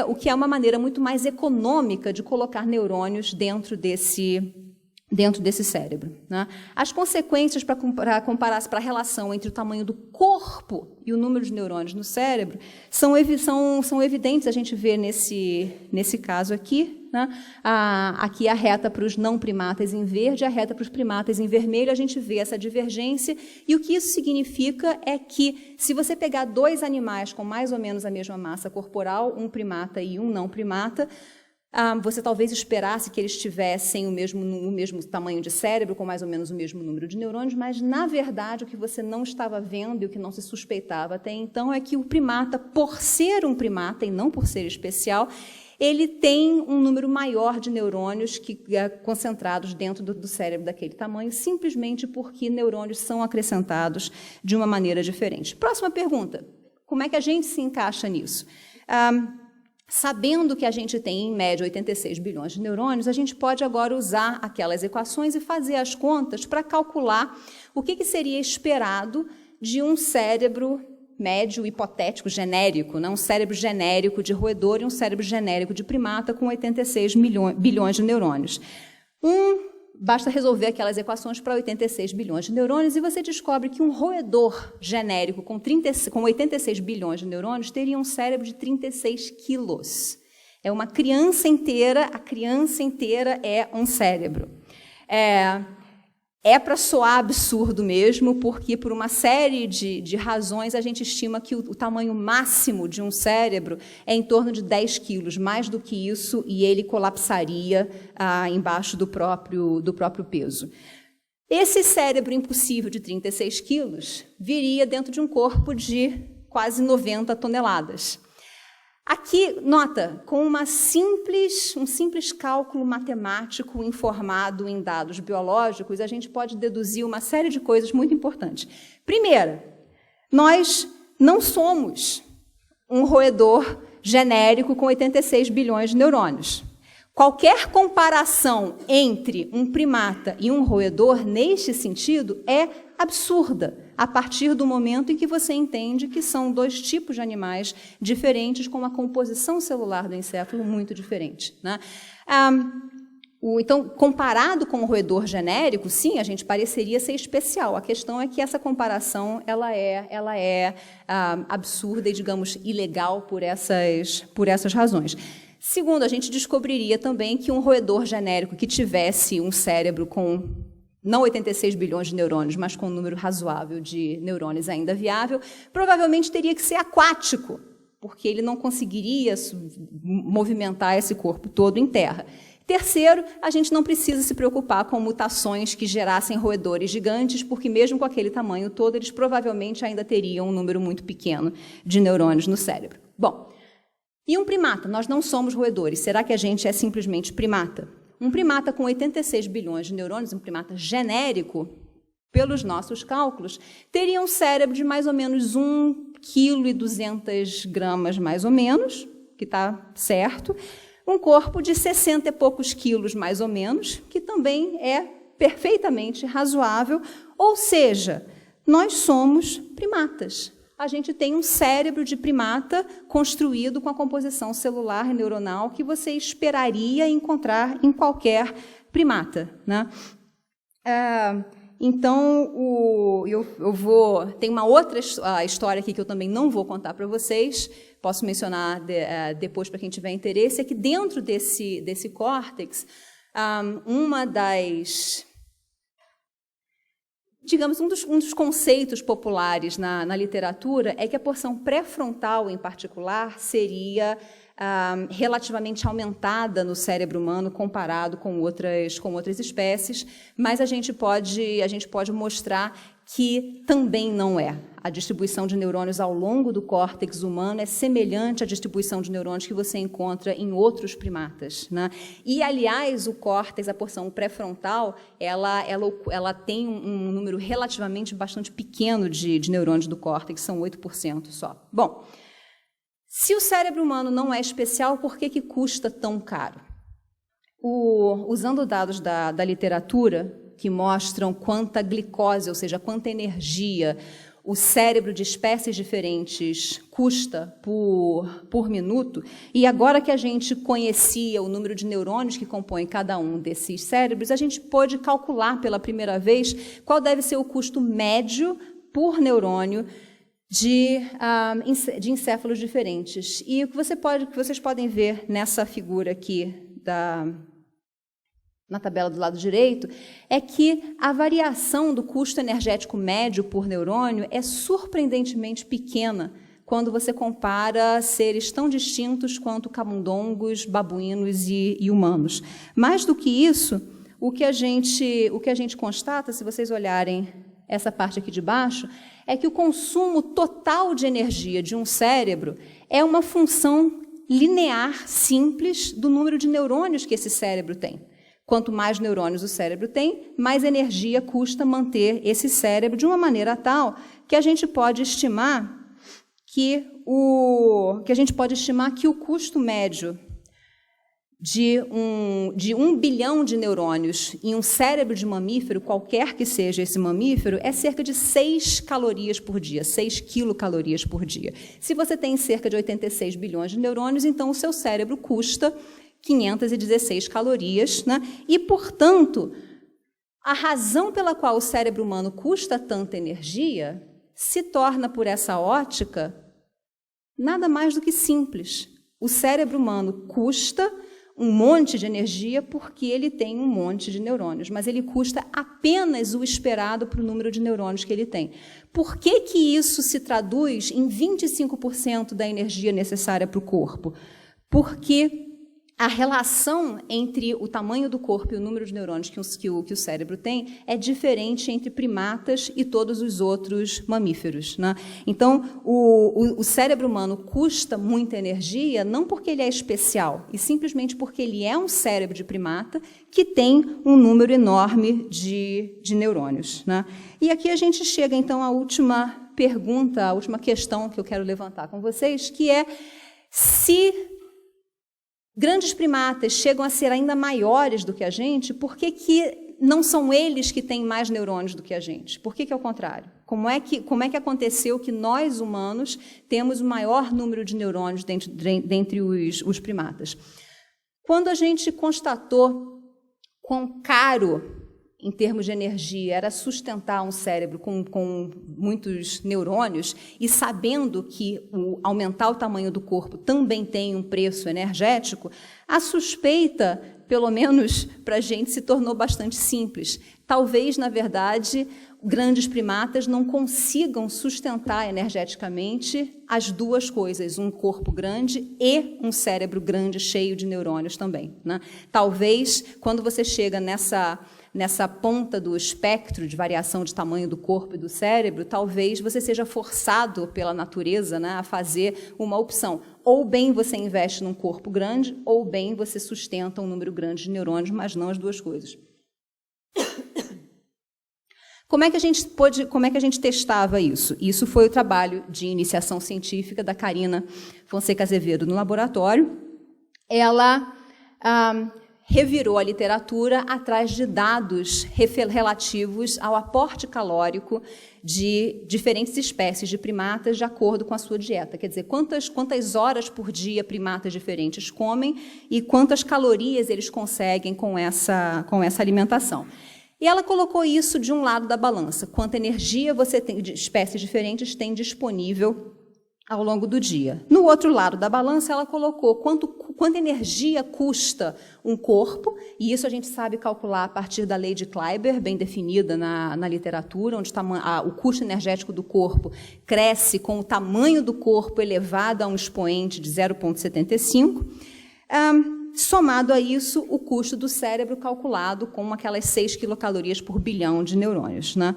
o que é uma maneira muito mais econômica de colocar neurônios dentro desse cérebro, né? As consequências para a relação entre o tamanho do corpo e o número de neurônios no cérebro são evidentes, a gente vê nesse caso aqui, né? Aqui a reta para os não primatas em verde, a reta para os primatas em vermelho, a gente vê essa divergência, e o que isso significa é que, se você pegar dois animais com mais ou menos a mesma massa corporal, um primata e um não primata, Você talvez esperasse que eles tivessem o mesmo tamanho de cérebro, com mais ou menos o mesmo número de neurônios, mas, na verdade, o que você não estava vendo e o que não se suspeitava até então é que o primata, por ser um primata e não por ser especial, ele tem um número maior de neurônios concentrados dentro do cérebro daquele tamanho, simplesmente porque neurônios são acrescentados de uma maneira diferente. Próxima pergunta. Como é que a gente se encaixa nisso? Sabendo que a gente tem, em média, 86 bilhões de neurônios, a gente pode agora usar aquelas equações e fazer as contas para calcular o que seria esperado de um cérebro médio, hipotético, genérico, um cérebro genérico de roedor e um cérebro genérico de primata com 86 bilhões de neurônios. Basta resolver aquelas equações para 86 bilhões de neurônios e você descobre que um roedor genérico com 86 bilhões de neurônios teria um cérebro de 36 quilos. É uma criança inteira, a criança inteira é um cérebro. É para soar absurdo mesmo, porque por uma série de razões a gente estima que o tamanho máximo de um cérebro é em torno de 10 quilos, mais do que isso, e ele colapsaria embaixo do próprio peso. Esse cérebro impossível de 36 quilos viria dentro de um corpo de quase 90 toneladas. Aqui, nota, com um simples cálculo matemático informado em dados biológicos, a gente pode deduzir uma série de coisas muito importantes. Primeira, nós não somos um roedor genérico com 86 bilhões de neurônios. Qualquer comparação entre um primata e um roedor, neste sentido, é absurda, a partir do momento em que você entende que são dois tipos de animais diferentes, com uma composição celular do encéfalo muito diferente, né? Então, comparado com o roedor genérico, sim, a gente pareceria ser especial. A questão é que essa comparação ela é absurda e, digamos, ilegal por essas razões. Segundo, a gente descobriria também que um roedor genérico que tivesse um cérebro com não 86 bilhões de neurônios, mas com um número razoável de neurônios ainda viável, provavelmente teria que ser aquático, porque ele não conseguiria movimentar esse corpo todo em terra. Terceiro, a gente não precisa se preocupar com mutações que gerassem roedores gigantes, porque mesmo com aquele tamanho todo, eles provavelmente ainda teriam um número muito pequeno de neurônios no cérebro. Bom, e um primata? Nós não somos roedores. Será que a gente é simplesmente primata? Um primata com 86 bilhões de neurônios, um primata genérico, pelos nossos cálculos, teria um cérebro de mais ou menos 1,2 kg, mais ou menos, que está certo, um corpo de 60 e poucos quilos, mais ou menos, que também é perfeitamente razoável, ou seja, nós somos primatas. A gente tem um cérebro de primata construído com a composição celular e neuronal que você esperaria encontrar em qualquer primata, né? Então, tem uma outra história aqui que eu também não vou contar para vocês, posso mencionar depois para quem tiver interesse, é que dentro desse córtex, uma das... Digamos, um dos conceitos populares na literatura é que a porção pré-frontal, em particular, seria relativamente aumentada no cérebro humano comparado com outras espécies, mas a gente pode mostrar que também não é. A distribuição de neurônios ao longo do córtex humano é semelhante à distribuição de neurônios que você encontra em outros primatas, né? E, aliás, o córtex, a porção pré-frontal, ela tem um número relativamente bastante pequeno de neurônios do córtex, são 8% só. Bom, se o cérebro humano não é especial, por que custa tão caro? Usando dados da literatura, que mostram quanta glicose, ou seja, quanta energia o cérebro de espécies diferentes custa por minuto, e agora que a gente conhecia o número de neurônios que compõem cada um desses cérebros, a gente pôde calcular pela primeira vez qual deve ser o custo médio por neurônio de encéfalos diferentes. E o que vocês podem ver nessa figura aqui na tabela do lado direito, é que a variação do custo energético médio por neurônio é surpreendentemente pequena quando você compara seres tão distintos quanto camundongos, babuínos e humanos. Mais do que isso, o que a gente constata, se vocês olharem essa parte aqui de baixo, é que o consumo total de energia de um cérebro é uma função linear, simples, do número de neurônios que esse cérebro tem. Quanto mais neurônios o cérebro tem, mais energia custa manter esse cérebro de uma maneira tal que a gente pode estimar que o custo médio de 1 bilhão de neurônios em um cérebro de mamífero, qualquer que seja esse mamífero, é cerca de 6 calorias por dia, 6 quilocalorias por dia. Se você tem cerca de 86 bilhões de neurônios, então o seu cérebro custa 516 calorias, né? E, portanto, a razão pela qual o cérebro humano custa tanta energia se torna, por essa ótica, nada mais do que simples. O cérebro humano custa um monte de energia porque ele tem um monte de neurônios, mas ele custa apenas o esperado para o número de neurônios que ele tem. Por que que isso se traduz em 25% da energia necessária para o corpo? Porque a relação entre o tamanho do corpo e o número de neurônios que o cérebro tem é diferente entre primatas e todos os outros mamíferos, né? Então, o cérebro humano custa muita energia não porque ele é especial, e simplesmente porque ele é um cérebro de primata que tem um número enorme de neurônios, né? E aqui a gente chega, então, à última pergunta, à última questão que eu quero levantar com vocês, que é se grandes primatas chegam a ser ainda maiores do que a gente, por que que não são eles que têm mais neurônios do que a gente? Por que que é o contrário? Como é que aconteceu que nós, humanos, temos o maior número de neurônios dentre os primatas? Quando a gente constatou quão caro, em termos de energia, era sustentar um cérebro com muitos neurônios, e sabendo que aumentar o tamanho do corpo também tem um preço energético, a suspeita, pelo menos para a gente, se tornou bastante simples. Talvez, na verdade, grandes primatas não consigam sustentar energeticamente as duas coisas, um corpo grande e um cérebro grande, cheio de neurônios também, né? Talvez, quando você chega nessa ponta do espectro de variação de tamanho do corpo e do cérebro, talvez você seja forçado pela natureza, né, a fazer uma opção. Ou bem você investe num corpo grande, ou bem você sustenta um número grande de neurônios, mas não as duas coisas. Como é que a gente testava isso? Isso foi o trabalho de iniciação científica da Karina Fonseca Azevedo no laboratório. Ela revirou a literatura atrás de dados relativos ao aporte calórico de diferentes espécies de primatas de acordo com a sua dieta. Quer dizer, quantas horas por dia primatas diferentes comem e quantas calorias eles conseguem com essa alimentação. E ela colocou isso de um lado da balança, quanta energia você tem, de espécies diferentes têm disponível ao longo do dia. No outro lado da balança, ela colocou quanta energia custa um corpo, e isso a gente sabe calcular a partir da lei de Kleiber, bem definida na literatura, onde o custo energético do corpo cresce com o tamanho do corpo elevado a um expoente de 0,75. Somado a isso, o custo do cérebro calculado com aquelas 6 quilocalorias por bilhão de neurônios, né?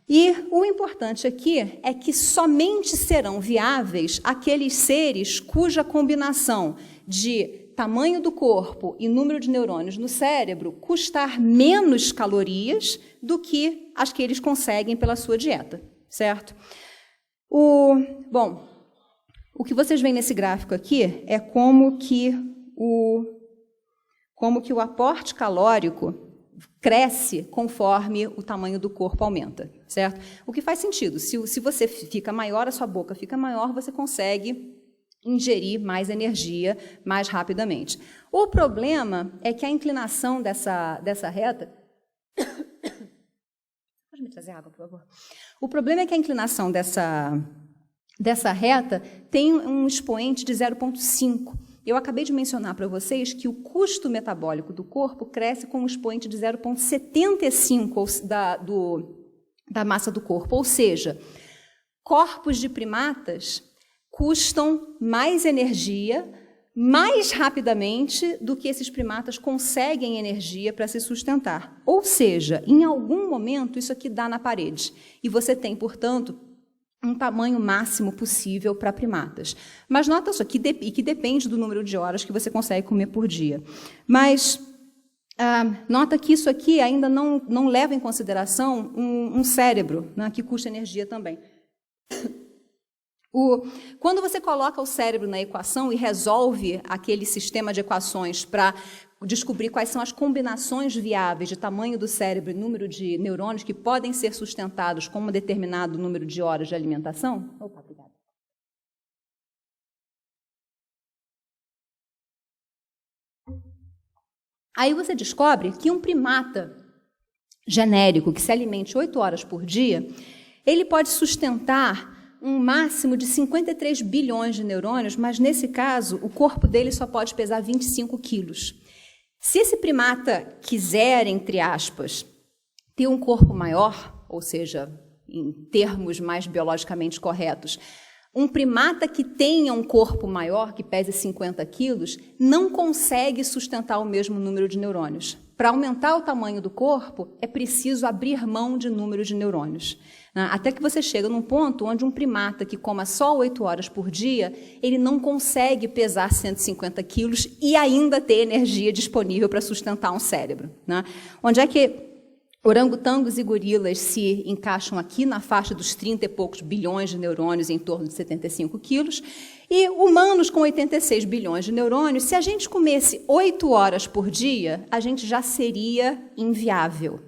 E o importante aqui é que somente serão viáveis aqueles seres cuja combinação de tamanho do corpo e número de neurônios no cérebro custar menos calorias do que as que eles conseguem pela sua dieta, certo? Bom, o que vocês veem nesse gráfico aqui é como que o aporte calórico cresce conforme o tamanho do corpo aumenta, certo? O que faz sentido. Se você fica maior, a sua boca fica maior, você consegue ingerir mais energia mais rapidamente. O problema é que a inclinação dessa reta... Pode me trazer água, por favor? O problema é que a inclinação dessa reta tem um expoente de 0,5. Eu acabei de mencionar para vocês que o custo metabólico do corpo cresce com um expoente de 0,75 da massa do corpo, ou seja, corpos de primatas custam mais energia, mais rapidamente do que esses primatas conseguem energia para se sustentar. Ou seja, em algum momento isso aqui dá na parede. E você tem, portanto, um tamanho máximo possível para primatas. Mas nota só que depende do número de horas que você consegue comer por dia. Mas nota que isso aqui ainda não leva em consideração um cérebro, né, que custa energia também. Quando você coloca o cérebro na equação e resolve aquele sistema de equações para descobrir quais são as combinações viáveis de tamanho do cérebro e número de neurônios que podem ser sustentados com um determinado número de horas de alimentação... Opa, obrigada. Aí você descobre que um primata genérico que se alimente 8 horas por dia, ele pode sustentar um máximo de 53 bilhões de neurônios, mas, nesse caso, o corpo dele só pode pesar 25 quilos. Se esse primata quiser, entre aspas, ter um corpo maior, ou seja, em termos mais biologicamente corretos, um primata que tenha um corpo maior, que pese 50 quilos, não consegue sustentar o mesmo número de neurônios. Para aumentar o tamanho do corpo, é preciso abrir mão de número de neurônios. Até que você chega num ponto onde um primata que coma só 8 horas por dia, ele não consegue pesar 150 quilos e ainda ter energia disponível para sustentar um cérebro. Onde é que orangotangos e gorilas se encaixam aqui na faixa dos 30 e poucos bilhões de neurônios, em torno de 75 quilos, e humanos com 86 bilhões de neurônios, se a gente comesse 8 horas por dia, a gente já seria inviável.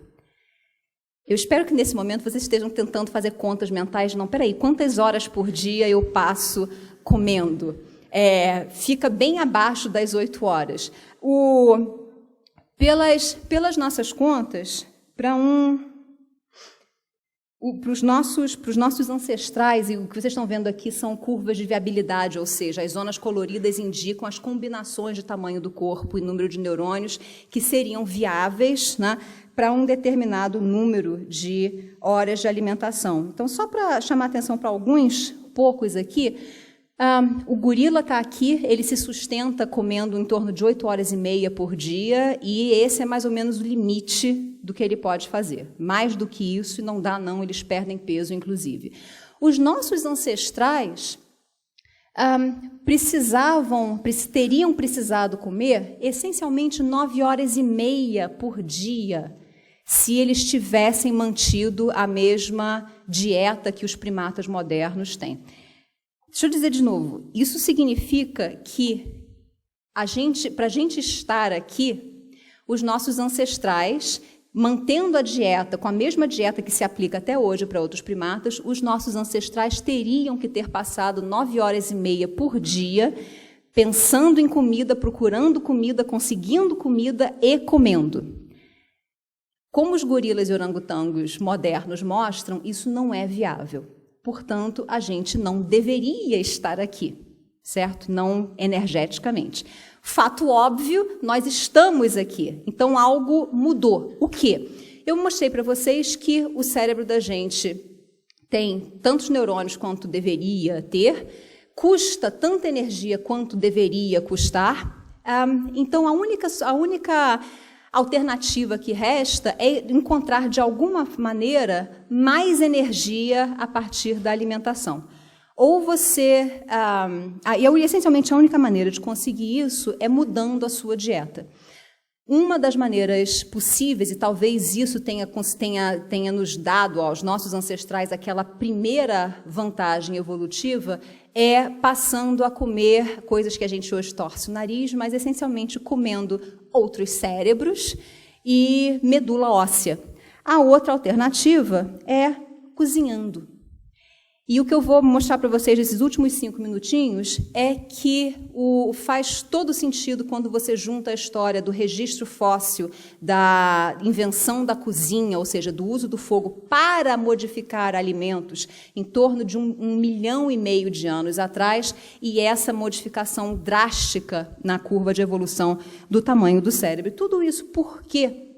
Eu espero que nesse momento vocês estejam tentando fazer contas mentais. Não, peraí, quantas horas por dia eu passo comendo? Fica bem abaixo das 8 horas. Pelas nossas contas, para os nossos ancestrais, e o que vocês estão vendo aqui são curvas de viabilidade, ou seja, as zonas coloridas indicam as combinações de tamanho do corpo e número de neurônios que seriam viáveis, né, para um determinado número de horas de alimentação. Então, só para chamar a atenção para poucos aqui, o gorila está aqui, ele se sustenta comendo em torno de 8 horas e meia por dia, e esse é mais ou menos o limite do que ele pode fazer. Mais do que isso, não dá não, eles perdem peso, inclusive. Os nossos ancestrais teriam precisado comer essencialmente 9 horas e meia por dia, se eles tivessem mantido a mesma dieta que os primatas modernos têm. Deixa eu dizer de novo, isso significa que para a gente estar aqui, os nossos ancestrais, mantendo a dieta, com a mesma dieta que se aplica até hoje para outros primatas, os nossos ancestrais teriam que ter passado 9 horas e meia por dia, pensando em comida, procurando comida, conseguindo comida e comendo. Como os gorilas e orangotangos modernos mostram, isso não é viável. Portanto, a gente não deveria estar aqui, certo? Não energeticamente. Fato óbvio, nós estamos aqui. Então, algo mudou. O quê? Eu mostrei para vocês que o cérebro da gente tem tantos neurônios quanto deveria ter, custa tanta energia quanto deveria custar. Então, a única alternativa que resta é encontrar, de alguma maneira, mais energia a partir da alimentação. Ou você... essencialmente, a única maneira de conseguir isso é mudando a sua dieta. Uma das maneiras possíveis, e talvez isso tenha nos dado aos nossos ancestrais aquela primeira vantagem evolutiva, é passando a comer coisas que a gente hoje torce o nariz, mas essencialmente comendo outros cérebros e medula óssea. A outra alternativa é cozinhando. E o que eu vou mostrar para vocês nesses últimos 5 minutinhos é que faz todo sentido quando você junta a história do registro fóssil, da invenção da cozinha, ou seja, do uso do fogo para modificar alimentos em torno de 1,5 milhão de anos atrás, e essa modificação drástica na curva de evolução do tamanho do cérebro. Tudo isso por quê?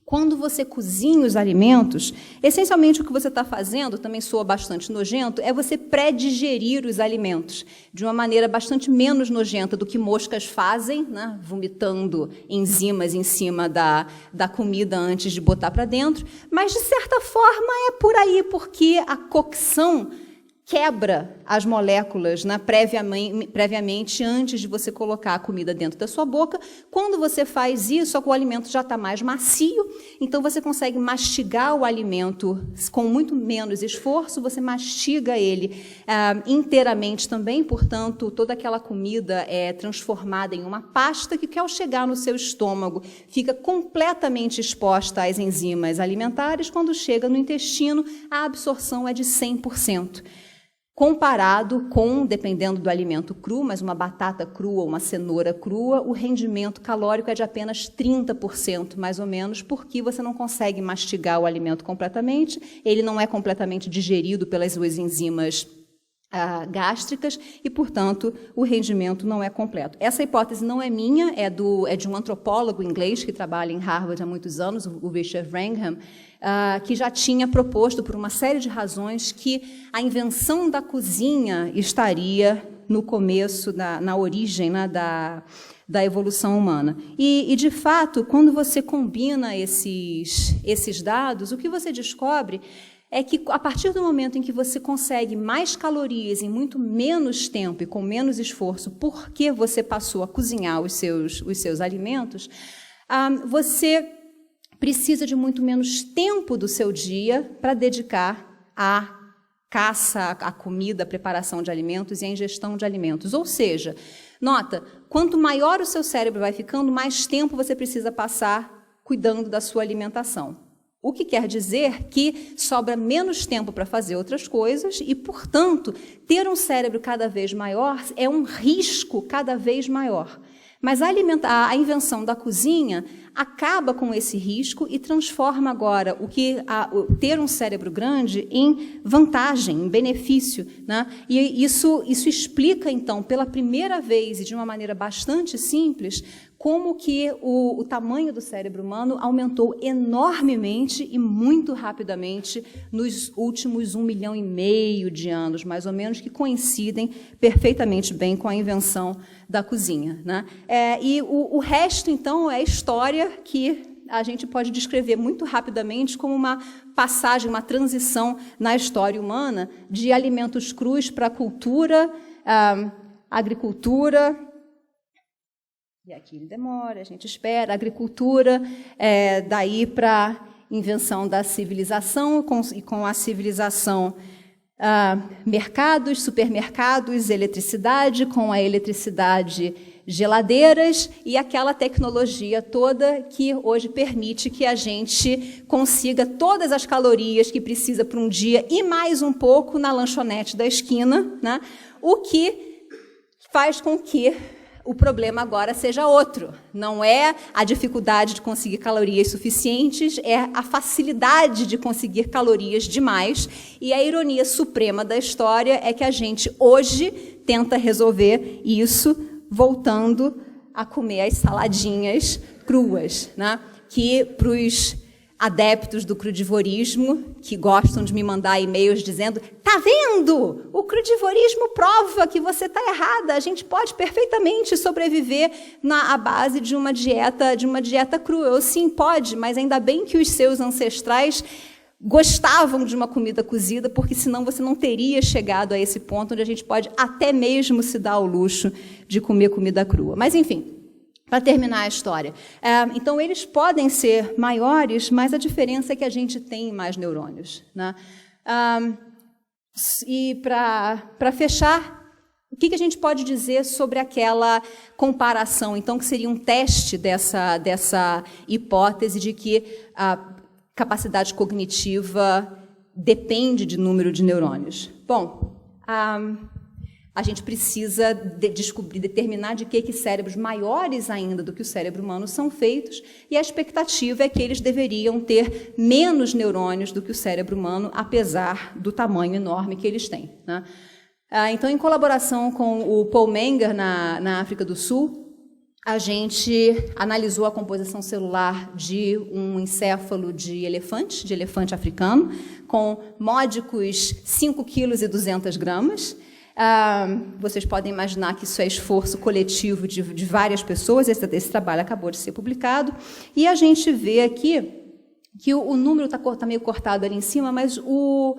quando você cozinha os alimentos, essencialmente o que você está fazendo, também soa bastante nojento, é você pré-digerir os alimentos de uma maneira bastante menos nojenta do que moscas fazem, né, vomitando enzimas em cima da comida antes de botar para dentro, mas, de certa forma, é por aí, porque a cocção quebra as moléculas, né, previamente, antes de você colocar a comida dentro da sua boca. Quando você faz isso, o alimento já está mais macio, então você consegue mastigar o alimento com muito menos esforço, você mastiga ele inteiramente também, portanto, toda aquela comida é transformada em uma pasta que, ao chegar no seu estômago, fica completamente exposta às enzimas alimentares. Quando chega no intestino, a absorção é de 100%. Comparado com, dependendo do alimento cru, mas uma batata crua ou uma cenoura crua, o rendimento calórico é de apenas 30%, mais ou menos, porque você não consegue mastigar o alimento completamente, ele não é completamente digerido pelas suas enzimas gástricas e, portanto, o rendimento não é completo. Essa hipótese não é minha, é de um antropólogo inglês que trabalha em Harvard há muitos anos, o Richard Wrangham, que já tinha proposto, por uma série de razões, que a invenção da cozinha estaria no começo, na origem, né, da evolução humana. E, de fato, quando você combina esses dados, o que você descobre é que, a partir do momento em que você consegue mais calorias em muito menos tempo e com menos esforço, porque você passou a cozinhar os seus alimentos, você precisa de muito menos tempo do seu dia para dedicar à caça, à comida, à preparação de alimentos e à ingestão de alimentos. Ou seja, nota, quanto maior o seu cérebro vai ficando, mais tempo você precisa passar cuidando da sua alimentação. O que quer dizer que sobra menos tempo para fazer outras coisas e, portanto, ter um cérebro cada vez maior é um risco cada vez maior. Mas a invenção da cozinha acaba com esse risco e transforma agora ter um cérebro grande em vantagem, em benefício, né? E isso explica, então, pela primeira vez e de uma maneira bastante simples, como que o tamanho do cérebro humano aumentou enormemente e muito rapidamente nos últimos 1,5 milhão de anos, mais ou menos, que coincidem perfeitamente bem com a invenção da cozinha, né? E o resto, então, é história que a gente pode descrever muito rapidamente como uma passagem, uma transição na história humana de alimentos crus para cultura, agricultura. E aqui ele demora, a gente espera, agricultura, daí para invenção da civilização, e com a civilização, mercados, supermercados, eletricidade, com a eletricidade, geladeiras e aquela tecnologia toda que hoje permite que a gente consiga todas as calorias que precisa para um dia e mais um pouco na lanchonete da esquina, né? O que faz com que o problema agora seja outro. Não é a dificuldade de conseguir calorias suficientes, é a facilidade de conseguir calorias demais. E a ironia suprema da história é que a gente hoje tenta resolver isso voltando a comer as saladinhas cruas, né? Que para os adeptos do crudivorismo, que gostam de me mandar e-mails dizendo: tá vendo? O crudivorismo prova que você está errada. A gente pode perfeitamente sobreviver à base de uma dieta crua. Eu, sim, pode, mas ainda bem que os seus ancestrais gostavam de uma comida cozida, porque senão você não teria chegado a esse ponto onde a gente pode até mesmo se dar ao luxo de comer comida crua. Mas, enfim, para terminar a história. Então, eles podem ser maiores, mas a diferença é que a gente tem mais neurônios, né? E para fechar, o que a gente pode dizer sobre aquela comparação, então, que seria um teste dessa hipótese de que a capacidade cognitiva depende de número de neurônios? Bom, a gente precisa determinar de que cérebros maiores ainda do que o cérebro humano são feitos, e a expectativa é que eles deveriam ter menos neurônios do que o cérebro humano, apesar do tamanho enorme que eles têm, né? Então, em colaboração com o Paul Menger, na África do Sul, a gente analisou a composição celular de um encéfalo de elefante africano, com módicos 5,2 kg. Vocês podem imaginar que isso é esforço coletivo de várias pessoas. Esse trabalho acabou de ser publicado. E a gente vê aqui que o número está meio cortado ali em cima, mas o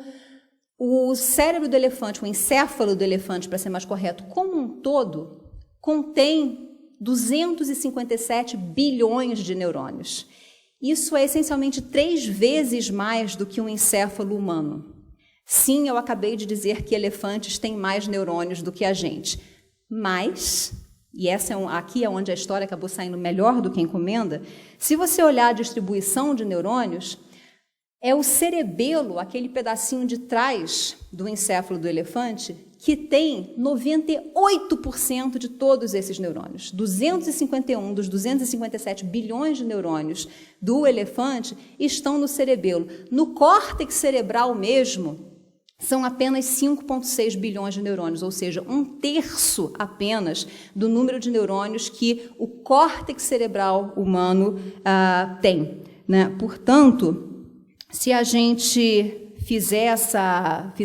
cérebro do elefante, o encéfalo do elefante, para ser mais correto, como um todo, contém 257 bilhões de neurônios. Isso é essencialmente 3 vezes mais do que um encéfalo humano. Sim, eu acabei de dizer que elefantes têm mais neurônios do que a gente. Mas, e aqui é onde a história acabou saindo melhor do que a encomenda, se você olhar a distribuição de neurônios, é o cerebelo, aquele pedacinho de trás do encéfalo do elefante, que tem 98% de todos esses neurônios. 251 dos 257 bilhões de neurônios do elefante estão no cerebelo. No córtex cerebral mesmo, são apenas 5,6 bilhões de neurônios, ou seja, 1/3 apenas do número de neurônios que o córtex cerebral humano tem, né? Portanto, se a gente fizer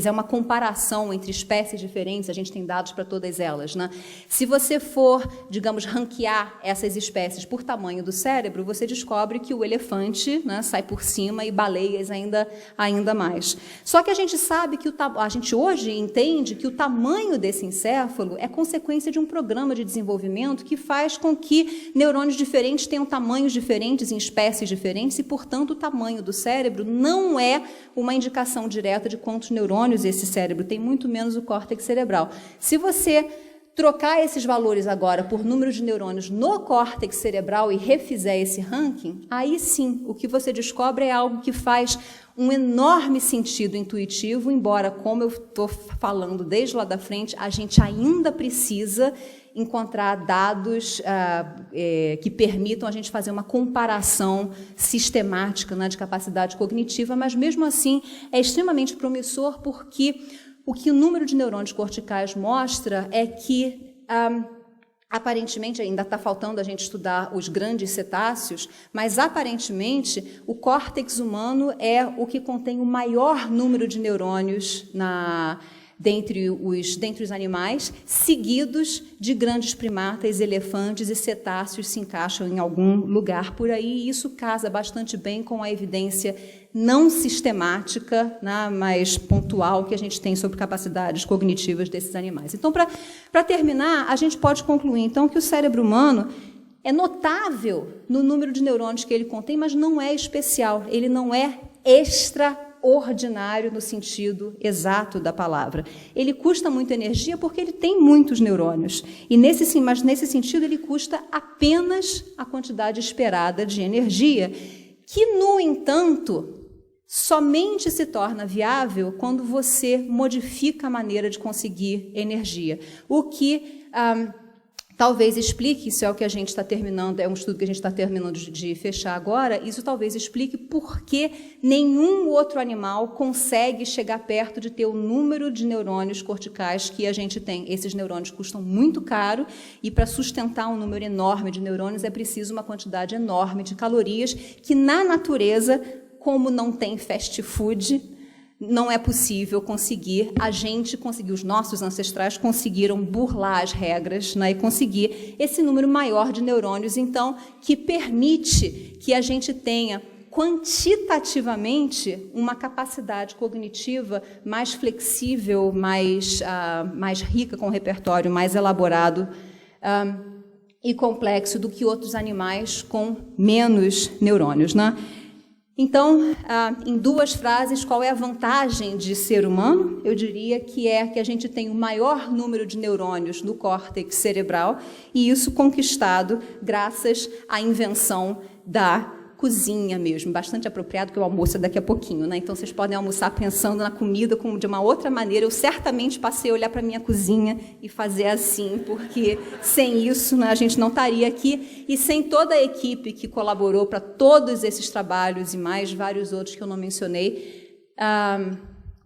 uma comparação entre espécies diferentes, a gente tem dados para todas elas, né? Se você for, digamos, ranquear essas espécies por tamanho do cérebro, você descobre que o elefante, né, sai por cima e baleias ainda mais. Só que a gente sabe que a gente hoje entende que o tamanho desse encéfalo é consequência de um programa de desenvolvimento que faz com que neurônios diferentes tenham tamanhos diferentes em espécies diferentes e, portanto, o tamanho do cérebro não é uma indicação direta de quantos neurônios esse cérebro tem, muito menos o córtex cerebral. Se você trocar esses valores agora por número de neurônios no córtex cerebral e refizer esse ranking, aí sim, o que você descobre é algo que faz um enorme sentido intuitivo, embora, como eu estou falando desde lá da frente, a gente ainda precisa encontrar dados que permitam a gente fazer uma comparação sistemática, né, de capacidade cognitiva, mas, mesmo assim, é extremamente promissor, porque o que o número de neurônios corticais mostra é que, aparentemente, ainda está faltando a gente estudar os grandes cetáceos, mas, aparentemente, o córtex humano é o que contém o maior número de neurônios dentre os animais, seguidos de grandes primatas, elefantes e cetáceos se encaixam em algum lugar por aí, e isso casa bastante bem com a evidência não sistemática, né, mas pontual que a gente tem sobre capacidades cognitivas desses animais. Então, para terminar, a gente pode concluir, então, que o cérebro humano é notável no número de neurônios que ele contém, mas não é especial, ele não é extraordinário no sentido exato da palavra. Ele custa muita energia porque ele tem muitos neurônios. Mas nesse sentido ele custa apenas a quantidade esperada de energia, que, no entanto, somente se torna viável quando você modifica a maneira de conseguir energia. O que talvez explique, isso é o que a gente está terminando, é um estudo que a gente está terminando de fechar agora, isso talvez explique por que nenhum outro animal consegue chegar perto de ter o número de neurônios corticais que a gente tem. Esses neurônios custam muito caro e, para sustentar um número enorme de neurônios, é preciso uma quantidade enorme de calorias que, na natureza, como não tem fast food, não é possível conseguir. A gente conseguiu, os nossos ancestrais conseguiram burlar as regras, né, e conseguir esse número maior de neurônios, então, que permite que a gente tenha quantitativamente uma capacidade cognitiva mais flexível, mais rica, com um repertório mais elaborado e complexo do que outros animais com menos neurônios, né? Então, em 2 frases, qual é a vantagem de ser humano? Eu diria que é que a gente tem o maior número de neurônios no córtex cerebral, e isso conquistado graças à invenção da cozinha mesmo, bastante apropriado, que o almoço é daqui a pouquinho, né? Então, vocês podem almoçar pensando na comida de uma outra maneira. Eu certamente passei a olhar para a minha cozinha e fazer assim, porque sem isso, né, a gente não estaria aqui, e sem toda a equipe que colaborou para todos esses trabalhos e mais vários outros que eu não mencionei,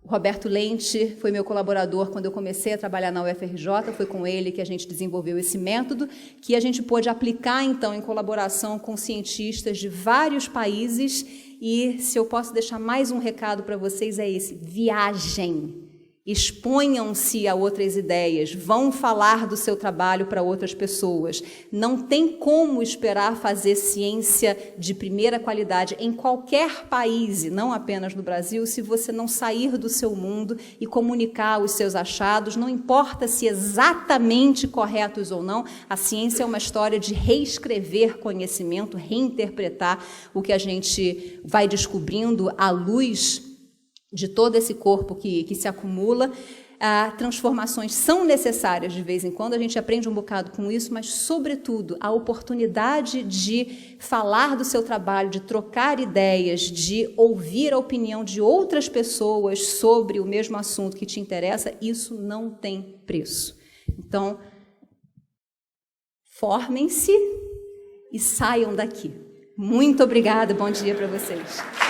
O Roberto Lente foi meu colaborador quando eu comecei a trabalhar na UFRJ, foi com ele que a gente desenvolveu esse método, que a gente pôde aplicar, então, em colaboração com cientistas de vários países. E, se eu posso deixar mais um recado para vocês, é esse: viajem. Exponham-se a outras ideias, vão falar do seu trabalho para outras pessoas. Não tem como esperar fazer ciência de primeira qualidade em qualquer país, e não apenas no Brasil, se você não sair do seu mundo e comunicar os seus achados, não importa se exatamente corretos ou não. A ciência é uma história de reescrever conhecimento, reinterpretar o que a gente vai descobrindo à luz de todo esse corpo que se acumula. Transformações são necessárias de vez em quando, a gente aprende um bocado com isso, mas, sobretudo, a oportunidade de falar do seu trabalho, de trocar ideias, de ouvir a opinião de outras pessoas sobre o mesmo assunto que te interessa, isso não tem preço. Então, formem-se e saiam daqui. Muito obrigada, bom dia para vocês.